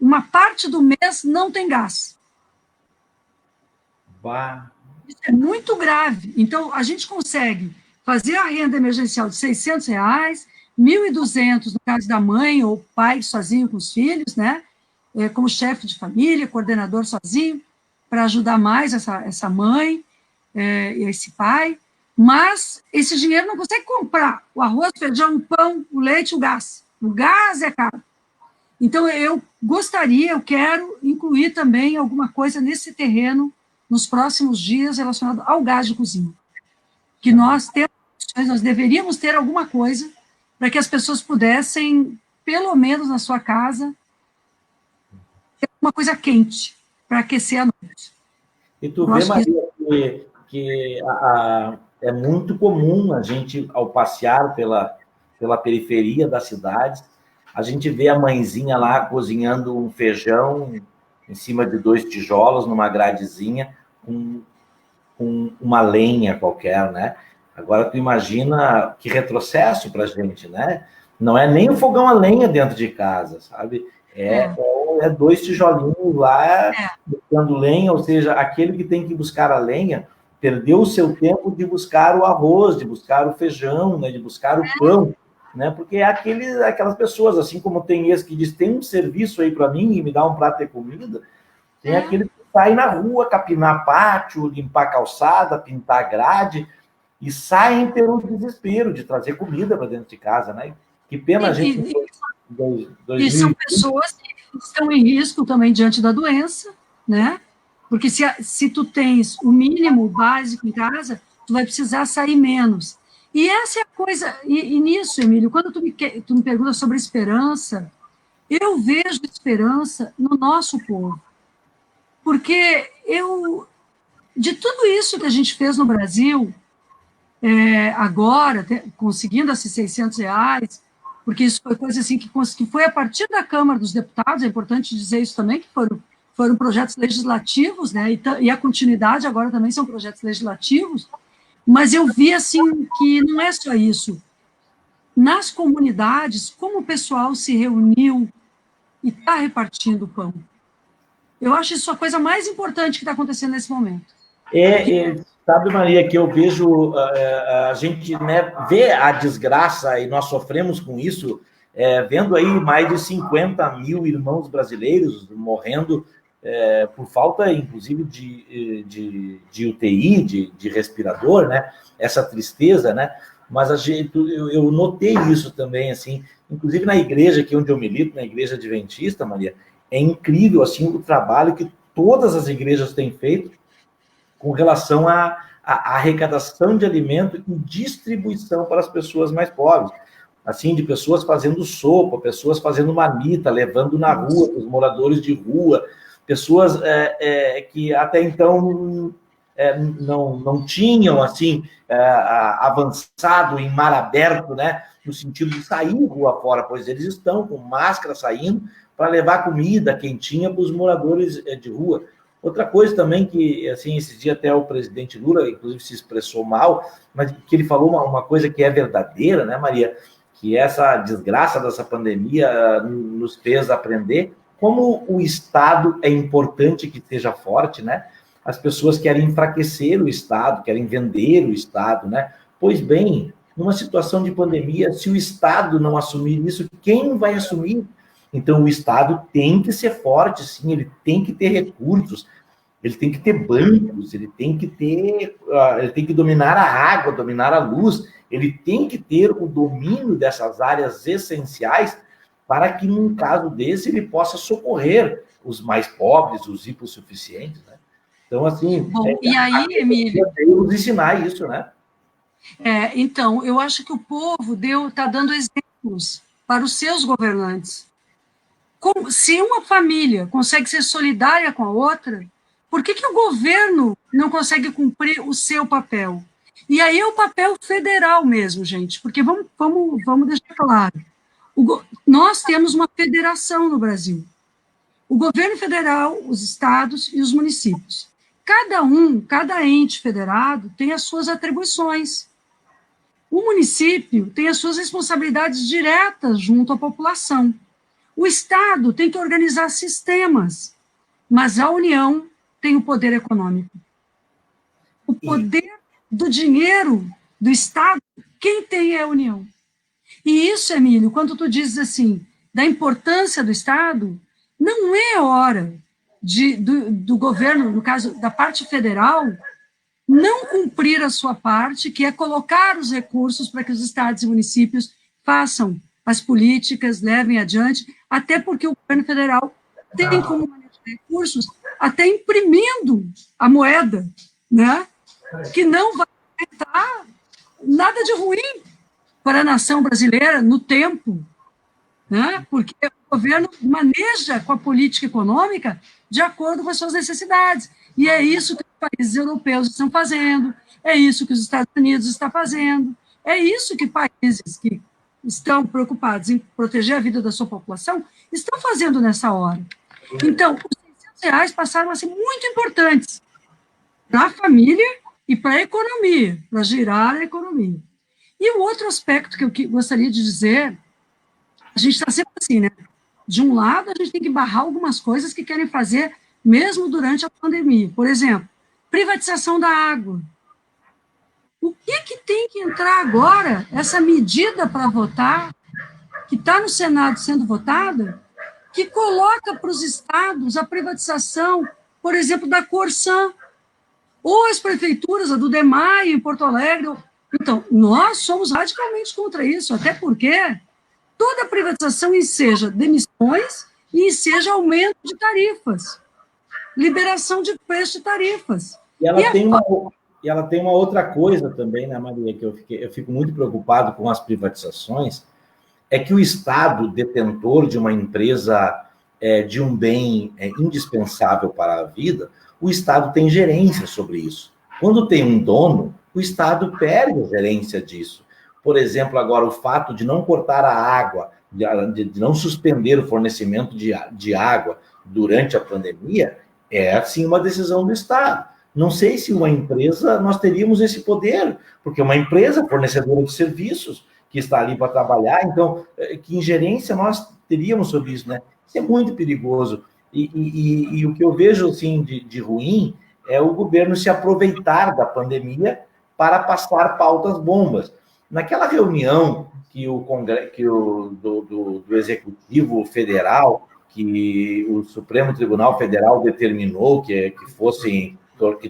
uma parte do mês não tem gás. Bah. Isso é muito grave. Então, a gente consegue fazer a renda emergencial de R$600, R$1.200 no caso da mãe ou pai sozinho com os filhos, né? Como chefe de família, coordenador sozinho, para ajudar mais essa mãe e esse pai, mas esse dinheiro não consegue comprar o arroz, o feijão, o pão, o leite, o gás. O gás é caro. Então, eu quero incluir também alguma coisa nesse terreno nos próximos dias relacionado ao gás de cozinha. Que nós deveríamos ter alguma coisa para que as pessoas pudessem, pelo menos na sua casa, ter uma coisa quente para aquecer a noite. E tu vê, Maria, que é muito comum a gente, ao passear pela periferia das cidades, a gente vê a mãezinha lá cozinhando um feijão em cima de 2 tijolos, numa gradezinha, com uma lenha qualquer, né? Agora, tu imagina que retrocesso para a gente, né? Não é nem o fogão a lenha dentro de casa, sabe? É 2 tijolinhos lá buscando lenha, ou seja, aquele que tem que buscar a lenha perdeu o seu tempo de buscar o arroz, de buscar o feijão, né? De buscar o pão, né? Porque é aquelas pessoas, assim como tem esse que diz, tem um serviço aí para mim e me dá um prato de comida, tem aquele que sai na rua, capinar pátio, limpar calçada, pintar grade, e saem pelo desespero de trazer comida para dentro de casa, né? Que pena a gente... E são pessoas que estão em risco também diante da doença, né? Porque se tu tens o mínimo básico em casa, tu vai precisar sair menos. E essa é a coisa, e nisso, Emílio, quando tu me pergunta sobre esperança, eu vejo esperança no nosso povo. Porque de tudo isso que a gente fez no Brasil, agora, conseguindo esses R$ 600, porque isso foi coisa assim que foi a partir da Câmara dos Deputados, é importante dizer isso também, que foram projetos legislativos, né, e a continuidade agora também são projetos legislativos, mas eu vi assim que não é só isso. Nas comunidades, como o pessoal se reuniu e está repartindo o pão. Eu acho isso a coisa mais importante que está acontecendo nesse momento. Sabe, Maria, que eu vejo, a gente, né, vê a desgraça, e nós sofremos com isso, vendo aí mais de 50 mil irmãos brasileiros morrendo por falta, inclusive, de UTI, de respirador, né? Essa tristeza, né? Mas eu notei isso também, assim, inclusive na igreja aqui onde eu milito, na igreja adventista, Maria, é incrível, assim, o trabalho que todas as igrejas têm feito com relação à arrecadação de alimento e distribuição para as pessoas mais pobres. Assim, de pessoas fazendo sopa, pessoas fazendo marmita, levando na rua para os moradores de rua, pessoas que até então não tinham, assim, avançado em mar aberto, né, no sentido de sair rua fora, pois eles estão com máscara saindo para levar comida quentinha para os moradores de rua. Outra coisa também que, assim, esses dias até o presidente Lula, inclusive, se expressou mal, mas que ele falou uma coisa que é verdadeira, né, Maria? Que essa desgraça dessa pandemia nos fez aprender como o Estado é importante que esteja forte, né? As pessoas querem enfraquecer o Estado, querem vender o Estado, né? Pois bem, numa situação de pandemia, se o Estado não assumir isso, quem vai assumir? Então, o Estado tem que ser forte, sim, ele tem que ter recursos, ele tem que ter bancos, ele tem que dominar a água, dominar a luz, ele tem que ter o domínio dessas áreas essenciais para que, num caso desse, ele possa socorrer os mais pobres, os hipossuficientes, né? Então, assim... Bom, e aí, Emílio... Devemos ensinar isso, né? Então, eu acho que o povo está dando exemplos para os seus governantes. Se uma família consegue ser solidária com a outra, por que o governo não consegue cumprir o seu papel? E aí é o papel federal mesmo, gente, porque vamos deixar claro. Nós temos uma federação no Brasil. O governo federal, os estados e os municípios. Cada ente federado tem as suas atribuições. O município tem as suas responsabilidades diretas junto à população. O Estado tem que organizar sistemas, mas a União tem o poder econômico. O poder do dinheiro do Estado, quem tem é a União. E isso, Emílio, quando tu dizes assim, da importância do Estado, não é hora do governo, no caso da parte federal, não cumprir a sua parte, que é colocar os recursos para que os estados e municípios façam as políticas, levem adiante, até porque o governo federal tem como manejar recursos até imprimindo a moeda, né? Que não vai afetar nada de ruim para a nação brasileira no tempo, né? Porque o governo maneja com a política econômica de acordo com as suas necessidades. E é isso que os países europeus estão fazendo, é isso que os Estados Unidos estão fazendo, é isso que países que estão preocupados em proteger a vida da sua população estão fazendo nessa hora. Então, os R$ 600 passaram a ser muito importantes para a família e para a economia, para girar a economia. E o outro aspecto que eu gostaria de dizer, a gente está sempre assim, né? De um lado, a gente tem que barrar algumas coisas que querem fazer mesmo durante a pandemia. Por exemplo, privatização da água. O que tem que entrar agora, essa medida para votar, que está no Senado sendo votada, que coloca para os estados a privatização, por exemplo, da Corsan, ou as prefeituras, a do DEMAI, em Porto Alegre. Então, nós somos radicalmente contra isso, até porque toda privatização enseja demissões e enseja aumento de tarifas. liberação de preço de tarifas. E ela tem uma outra coisa também, né, Maria, que eu fico muito preocupado com as privatizações, é que o Estado, detentor de uma empresa, de um bem indispensável para a vida, o Estado tem gerência sobre isso. Quando tem um dono, o Estado perde a gerência disso. Por exemplo, agora, o fato de não cortar a água, de não suspender o fornecimento de água durante a pandemia, é, sim, uma decisão do Estado. Não sei se uma empresa, nós teríamos esse poder, porque uma empresa fornecedora de serviços, que está ali para trabalhar, então, que ingerência nós teríamos sobre isso, né? Isso é muito perigoso. E o que eu vejo, assim, de ruim é o governo se aproveitar da pandemia para passar pautas bombas. Naquela reunião do Executivo Federal, que o Supremo Tribunal Federal determinou que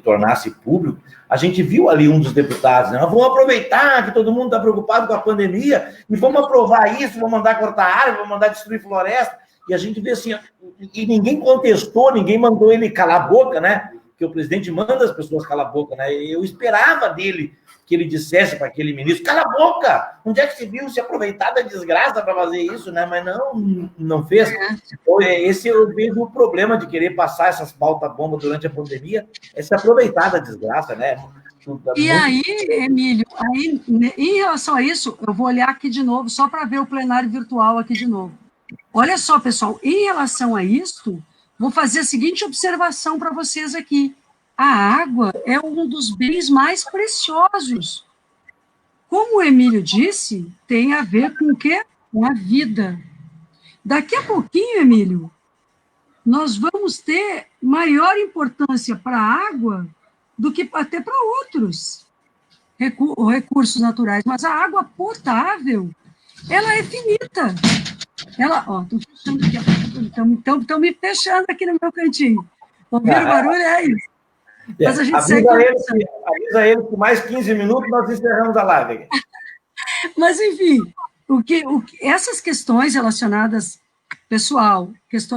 tornasse público, a gente viu ali um dos deputados, né? Nós vamos aproveitar que todo mundo está preocupado com a pandemia e vamos aprovar isso, vamos mandar cortar árvore, vamos mandar destruir floresta. E a gente vê assim, e ninguém contestou, ninguém mandou ele calar a boca, né? Porque o presidente manda as pessoas calar a boca, né? Eu esperava dele que ele dissesse para aquele ministro, cala a boca! Onde é que se viu se aproveitar da desgraça para fazer isso, né? Mas não fez. Então, esse eu vejo o problema de querer passar essas pautas-bombas durante a pandemia, é se aproveitar da desgraça, né? E aí, Emílio, em relação a isso, eu vou olhar aqui de novo, só para ver o plenário virtual aqui de novo. Olha só, pessoal, em relação a isso, vou fazer a seguinte observação para vocês aqui. A água é um dos bens mais preciosos. Como o Emílio disse, tem a ver com o quê? Com a vida. Daqui a pouquinho, Emílio, nós vamos ter maior importância para a água do que até para outros recursos naturais. Mas a água potável, ela é finita. Estou fechando aqui, estão me fechando aqui no meu cantinho. Ouviram o barulho? É isso. Mas a gente avisa ele que mais 15 minutos nós encerramos a live. Mas, enfim, essas questões relacionadas, pessoal,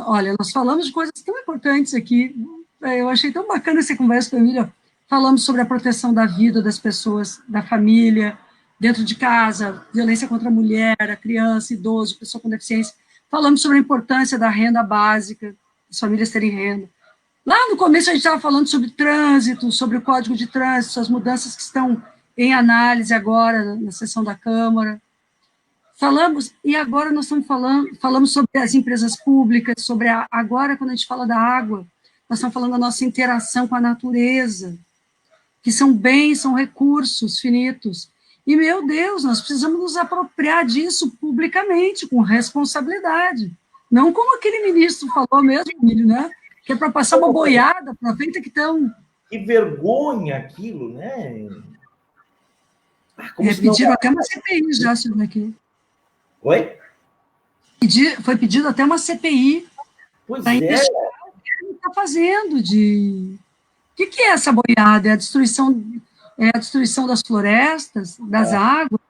olha, nós falamos de coisas tão importantes aqui, eu achei tão bacana essa conversa com a Emília, falamos sobre a proteção da vida das pessoas, da família, dentro de casa, violência contra a mulher, a criança, idoso, pessoa com deficiência, falamos sobre a importância da renda básica, as famílias terem renda. Lá no começo a gente estava falando sobre trânsito, sobre o Código de Trânsito, as mudanças que estão em análise agora na sessão da Câmara. Falamos, e agora nós estamos falamos sobre as empresas públicas, agora quando a gente fala da água, nós estamos falando da nossa interação com a natureza, que são bens, são recursos finitos. E, meu Deus, nós precisamos nos apropriar disso publicamente, com responsabilidade. Não como aquele ministro falou mesmo, Emílio, né? Que é para passar uma boiada, aproveita que estão... Que vergonha aquilo, né? Pediram até uma CPI já, isso daqui. Oi? Foi pedido até uma CPI. Pois para investigar o que ele está fazendo. O que é essa boiada? É a destruição das florestas, das águas,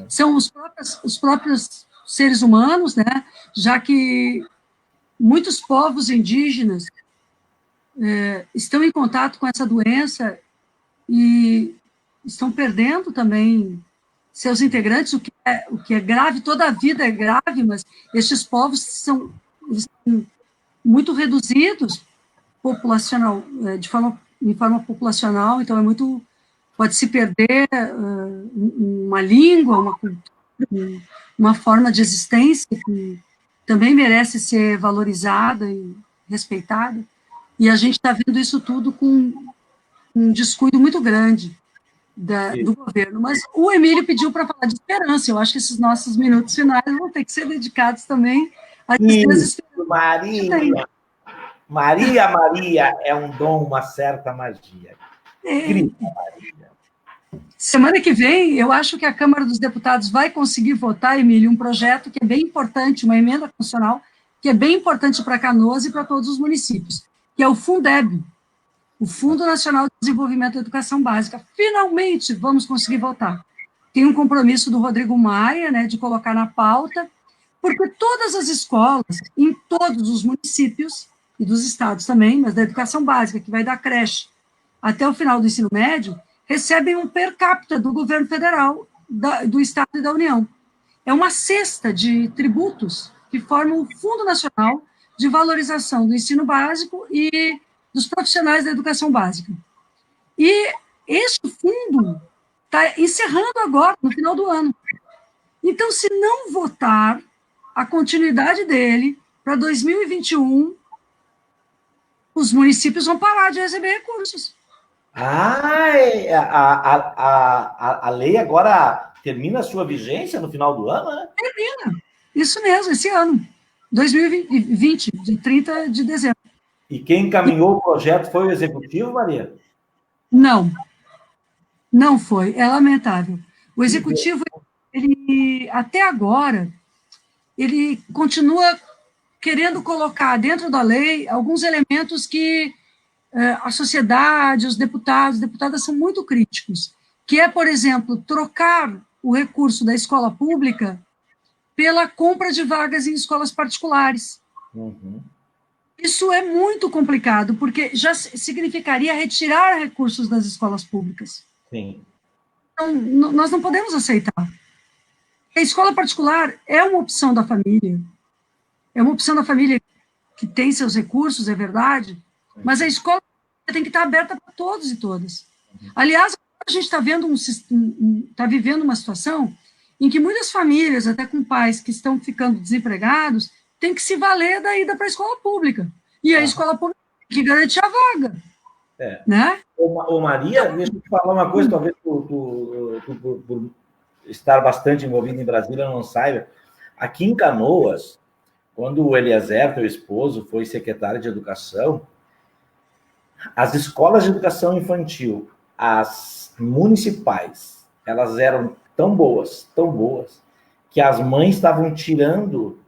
são os próprios seres humanos, né? Já que muitos povos indígenas estão em contato com essa doença e estão perdendo também seus integrantes, o que é grave, toda a vida é grave, mas estes povos são muito reduzidos em forma populacional, então pode se perder uma língua, uma cultura, uma forma de existência que também merece ser valorizada e respeitada, e a gente está vendo isso tudo com um descuido muito grande do governo. Mas o Emílio pediu para falar de esperança, eu acho que esses nossos minutos finais vão ter que ser dedicados também a isso, Maria é um dom, uma certa magia. Maria. Semana que vem, eu acho que a Câmara dos Deputados vai conseguir votar, Emílio, um projeto que é bem importante, uma emenda constitucional, que é bem importante para Canoas e para todos os municípios, que é o Fundeb, o Fundo Nacional de Desenvolvimento da Educação Básica. Finalmente vamos conseguir votar. Tem um compromisso do Rodrigo Maia, né, de colocar na pauta, porque todas as escolas, em todos os municípios, e dos estados também, mas da educação básica, que vai da creche até o final do ensino médio, recebem um per capita do governo federal, do estado e da União. É uma cesta de tributos que formam o Fundo Nacional de Valorização do Ensino Básico e dos profissionais da educação básica. E este fundo está encerrando agora, no final do ano. Então, se não votar a continuidade dele para 2021, os municípios vão parar de receber recursos. A lei agora termina a sua vigência no final do ano, né? Termina. Isso mesmo, esse ano. 2020, de 30 de dezembro. E quem encaminhou o projeto foi o Executivo, Maria? Não. Não foi. É lamentável. O Executivo, ele, até agora, ele continua querendo colocar dentro da lei alguns elementos que a sociedade, os deputados, deputadas são muito críticos, que é, por exemplo, trocar o recurso da escola pública pela compra de vagas em escolas particulares. Uhum. Isso é muito complicado, porque já significaria retirar recursos das escolas públicas. Sim. Então, nós não podemos aceitar. A escola particular é uma opção da família, é uma opção da família que tem seus recursos, é verdade, mas a escola tem que estar aberta para todos e todas. Aliás, a gente está vivendo uma situação em que muitas famílias, até com pais que estão ficando desempregados, têm que se valer da ida para a escola pública. E a escola pública tem que garantir a vaga. Né? Ô Maria, deixa eu te falar uma coisa, talvez por estar bastante envolvido em Brasília não saiba. Aqui em Canoas, quando o Eliezer, teu esposo, foi secretário de Educação, as escolas de educação infantil, as municipais, elas eram tão boas, que as mães estavam tirando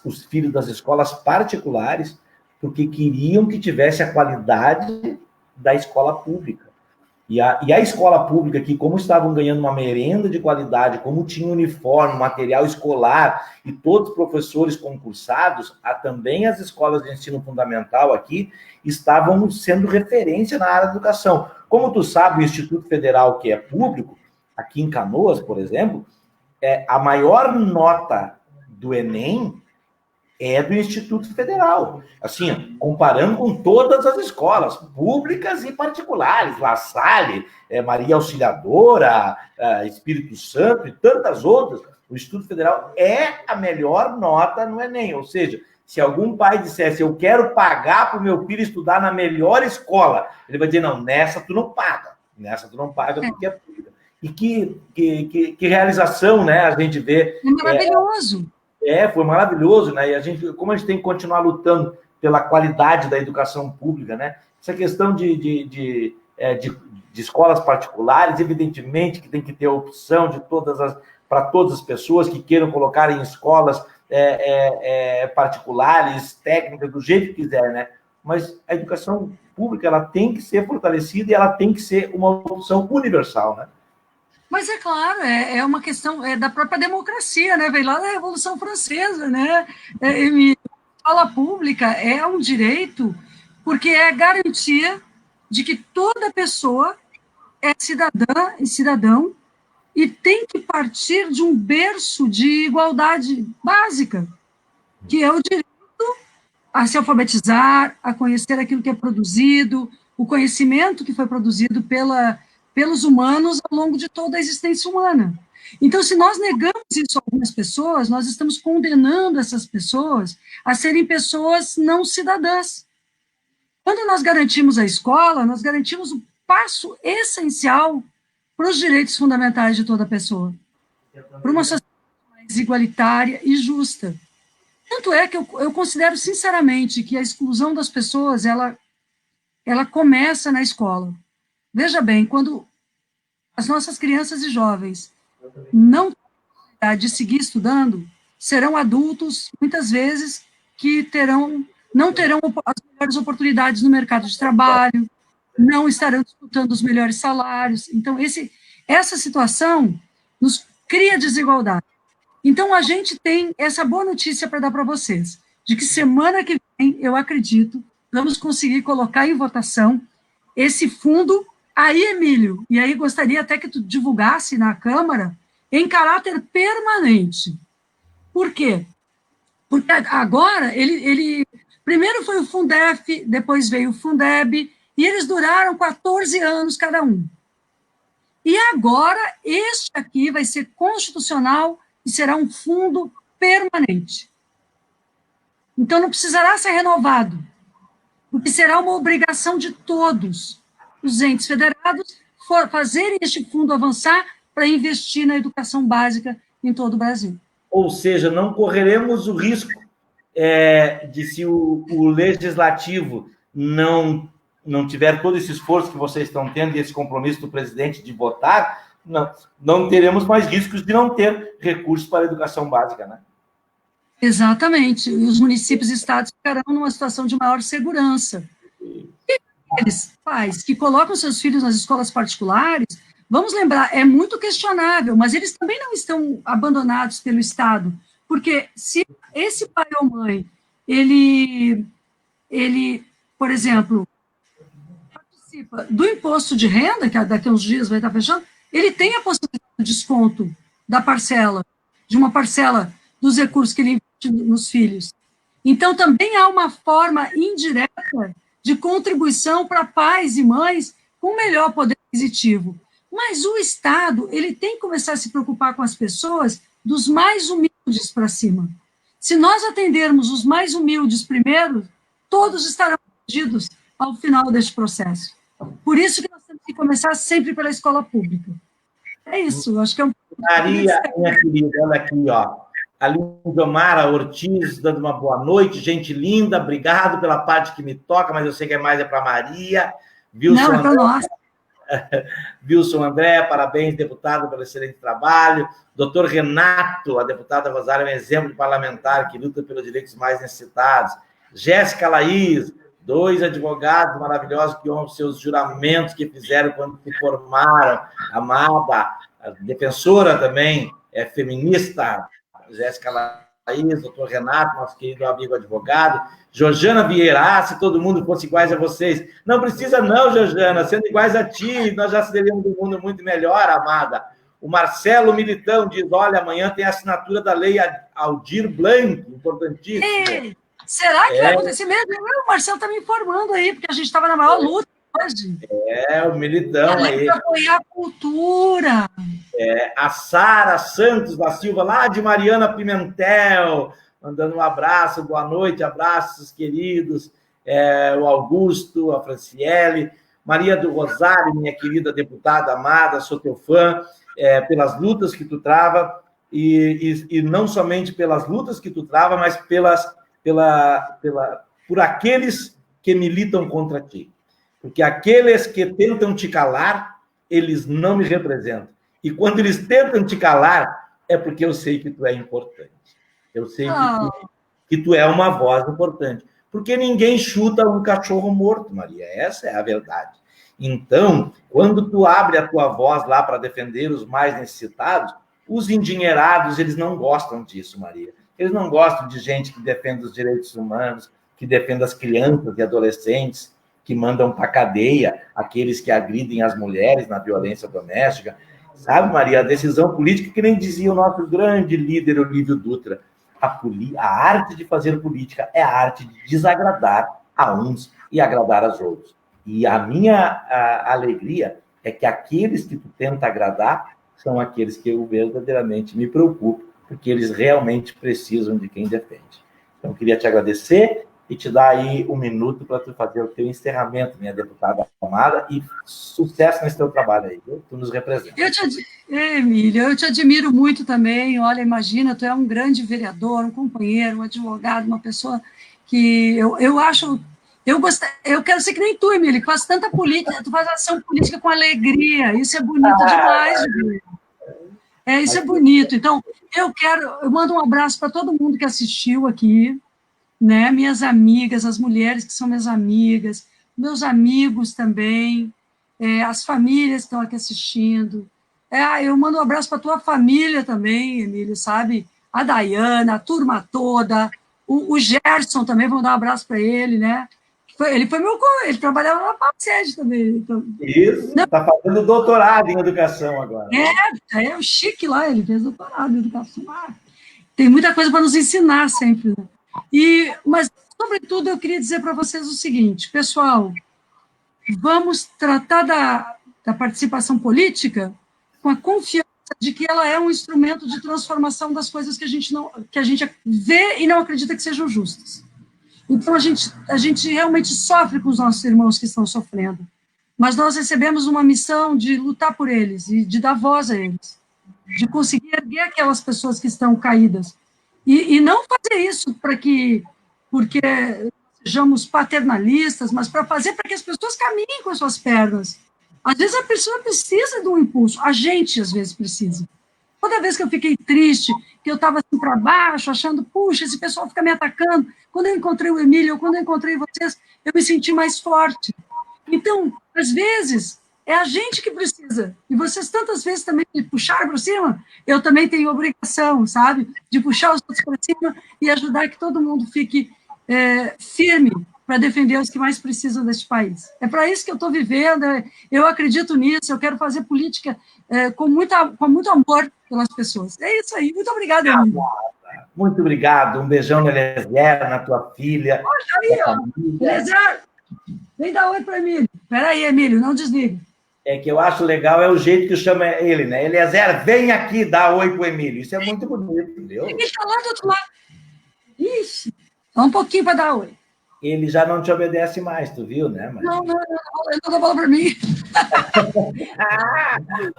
os filhos das escolas particulares porque queriam que tivesse a qualidade da escola pública. E a escola pública, que como estavam ganhando uma merenda de qualidade, como tinha uniforme, material escolar e todos os professores concursados, também as escolas de ensino fundamental aqui estavam sendo referência na área da educação. Como tu sabe, o Instituto Federal, que é público, aqui em Canoas, por exemplo, a maior nota do Enem é do Instituto Federal. Assim, comparando com todas as escolas, públicas e particulares, La Salle, Maria Auxiliadora, Espírito Santo e tantas outras, o Instituto Federal é a melhor nota no Enem. Ou seja, se algum pai dissesse, eu quero pagar para o meu filho estudar na melhor escola, ele vai dizer, não, nessa tu não paga porque é pública. E que realização, né, a gente vê. É maravilhoso. Foi maravilhoso, né? E como a gente tem que continuar lutando pela qualidade da educação pública, né? Essa questão de escolas particulares, evidentemente que tem que ter a opção para todas as pessoas que queiram colocar em escolas particulares, técnicas, do jeito que quiser, né? Mas a educação pública, ela tem que ser fortalecida e ela tem que ser uma opção universal, né? Mas é claro, é uma questão da própria democracia, né? Vem lá da Revolução Francesa, né? A escola pública é um direito, porque é a garantia de que toda pessoa é cidadã e cidadão e tem que partir de um berço de igualdade básica, que é o direito a se alfabetizar, a conhecer aquilo que é produzido, o conhecimento que foi produzido pelos humanos ao longo de toda a existência humana. Então, se nós negamos isso a algumas pessoas, nós estamos condenando essas pessoas a serem pessoas não cidadãs. Quando nós garantimos a escola, nós garantimos um passo essencial para os direitos fundamentais de toda pessoa, para uma sociedade mais igualitária e justa. Tanto é que eu considero, sinceramente, que a exclusão das pessoas, ela começa na escola. Veja bem, quando as nossas crianças e jovens não têm a oportunidade de seguir estudando, serão adultos, muitas vezes, que não terão as melhores oportunidades no mercado de trabalho, não estarão disputando os melhores salários. Então, essa situação nos cria desigualdade. Então, a gente tem essa boa notícia para dar para vocês, de que semana que eu acredito, vamos conseguir colocar em votação esse fundo aí, Emílio, e aí gostaria até que tu divulgasse na Câmara, em caráter permanente. Por quê? Porque agora, primeiro foi o Fundef, depois veio o Fundeb, e eles duraram 14 anos cada um. E agora, este aqui vai ser constitucional e será um fundo permanente. Então, não precisará ser renovado, porque será uma obrigação de todos os entes federados fazerem este fundo avançar para investir na educação básica em todo o Brasil. Ou seja, não correremos o risco de, se o legislativo não tiver todo esse esforço que vocês estão tendo e esse compromisso do presidente de votar, não teremos mais riscos de não ter recursos para a educação básica, né? Exatamente. E os municípios e estados ficarão numa situação de maior segurança. E aqueles pais que colocam seus filhos nas escolas particulares, vamos lembrar, é muito questionável, mas eles também não estão abandonados pelo Estado, porque se esse pai ou mãe, ele por exemplo, participa do imposto de renda, que daqui a uns dias vai estar fechando, ele tem a possibilidade de desconto de uma parcela dos recursos que ele investe nos filhos. Então, também há uma forma indireta de contribuição para pais e mães com melhor poder aquisitivo. Mas o Estado, ele tem que começar a se preocupar com as pessoas dos mais humildes para cima. Se nós atendermos os mais humildes primeiro, todos estarão atendidos ao final deste processo. Por isso que nós temos que começar sempre pela escola pública. É isso, acho que é um... Maria, minha querida, olha aqui, ó. A Lindomara Ortiz dando uma boa noite, gente linda, obrigado pela parte que me toca, mas eu sei que é para Maria. Não, é para nós. Wilson André, parabéns, deputado, pelo excelente trabalho. Doutor Renato, a deputada Rosário, é um exemplo de parlamentar que luta pelos direitos mais necessitados. Jéssica Laís, 2 advogados maravilhosos que honram seus juramentos que fizeram quando se formaram. Amada, a defensora também, feminista, Jéssica Laís, doutor Renato, nosso querido amigo advogado. Georgiana Vieira, se todo mundo fosse iguais a vocês. Não precisa não, Georgiana, sendo iguais a ti, nós já seríamos um mundo muito melhor, amada. O Marcelo Militão diz, olha, amanhã tem a assinatura da lei Aldir Blanc, importantíssimo. Ei, será que vai acontecer mesmo? O Marcelo está me informando aí, porque a gente estava na maior luta hoje. O Militão aí. Para apoiar a cultura. A Sara Santos da Silva, lá de Mariana Pimentel, mandando um abraço, boa noite, abraços queridos, o Augusto, a Franciele, Maria do Rosário, minha querida deputada amada, sou teu fã, pelas lutas que tu trava, e não somente pelas lutas que tu trava, mas por aqueles que militam contra ti. Porque aqueles que tentam te calar, eles não me representam. E quando eles tentam te calar, é porque eu sei que tu é importante. Eu sei que tu é uma voz importante. Porque ninguém chuta um cachorro morto, Maria. Essa é a verdade. Então, quando tu abre a tua voz lá para defender os mais necessitados, os endinheirados, eles não gostam disso, Maria. Eles não gostam de gente que defende os direitos humanos, que defende as crianças e adolescentes, que mandam para a cadeia aqueles que agridem as mulheres na violência doméstica. Sabe, Maria, a decisão política, que nem dizia o nosso grande líder, Olívio Dutra, a arte de fazer política é a arte de desagradar a uns e agradar aos outros. E a minha alegria é que aqueles que tu tenta agradar são aqueles que eu verdadeiramente me preocupo, porque eles realmente precisam de quem defende. Então, eu queria te agradecer e te dar aí um minuto para tu fazer o teu encerramento, minha deputada amada, e sucesso nesse teu trabalho aí, viu? Tu nos representa. Emílio, eu te admiro muito também. Olha, imagina, tu é um grande vereador, um companheiro, um advogado, uma pessoa que eu acho... Eu quero ser que nem tu, Emílio, que faz tanta política, tu faz ação política com alegria, isso é bonito demais, Emílio. Isso é bonito. Então, eu mando um abraço para todo mundo que assistiu aqui, né? Minhas amigas, as mulheres que são minhas amigas, meus amigos também, as famílias que estão aqui assistindo. Eu mando um abraço para a tua família também, Emílio, sabe? A Dayana, a turma toda, O Gerson também, vamos dar um abraço para ele, né? Ele trabalhava na PACED também. Então, isso, está fazendo doutorado em educação agora. É o chique lá, ele fez doutorado em educação. Tem muita coisa para nos ensinar sempre. Né? Mas, sobretudo, eu queria dizer para vocês o seguinte, pessoal, vamos tratar da participação política com a confiança de que ela é um instrumento de transformação das coisas que a gente vê e não acredita que sejam justas. Então, a gente realmente sofre com os nossos irmãos que estão sofrendo, mas nós recebemos uma missão de lutar por eles e de dar voz a eles, de conseguir erguer aquelas pessoas que estão caídas. E não fazer isso porque sejamos paternalistas, mas para fazer para que as pessoas caminhem com as suas pernas. Às vezes a pessoa precisa de um impulso, a gente às vezes precisa. Toda vez que eu fiquei triste, que eu estava assim para baixo, achando, puxa, esse pessoal fica me atacando, quando eu encontrei o Emílio, ou quando eu encontrei vocês, eu me senti mais forte. Então, às vezes, é a gente que precisa. E vocês tantas vezes também me puxaram para cima, eu também tenho obrigação, sabe, de puxar os outros para cima e ajudar que todo mundo fique firme para defender os que mais precisam deste país. É para isso que eu estou vivendo, eu acredito nisso, eu quero fazer política com muito amor pelas pessoas. É isso aí. Muito obrigada, Emílio. Muito obrigado. Um beijão na Eliezer, na tua filha. Olha aí, ó. Eliezer, vem dar oi para Emílio. Espera aí, Emílio, não desliga. É que eu acho legal, é o jeito que chama ele, né? Eliezer, vem aqui dar oi pro Emílio. Isso é muito bonito, entendeu? Ele está lá do outro lado. Ixi, só um pouquinho para dar oi. Ele já não te obedece mais, tu viu, né? Mas... Não, ele não dá bola para mim.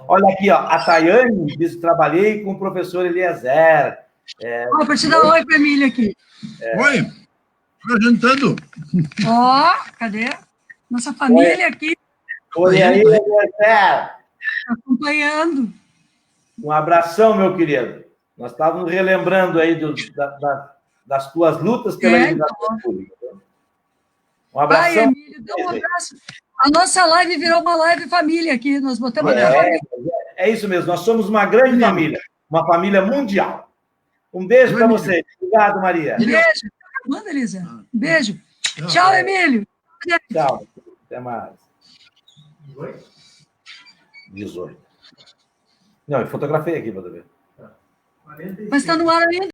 Olha aqui, ó, a Tayane diz que trabalhei com o professor Eliezer. Para te dar oi para Emílio aqui. Oi, estou jantando. Ó, cadê? Nossa família aqui. Oi aí, Eliezer. Acompanhando. Um abração, meu querido. Nós estávamos relembrando aí das tuas lutas pela educação pública. Um abração. Ai, Emílio, dá um abraço. A nossa live virou uma live família aqui. Nós botamos a família. É isso mesmo. Nós somos uma grande família. Uma família mundial. Um beijo para vocês. Obrigado, Maria. Beijo. Manda, Elisa. Beijo. Tchau, Emílio. Tchau. Até mais. 18. Não, eu fotografei aqui para ver. Mas está no ar ainda.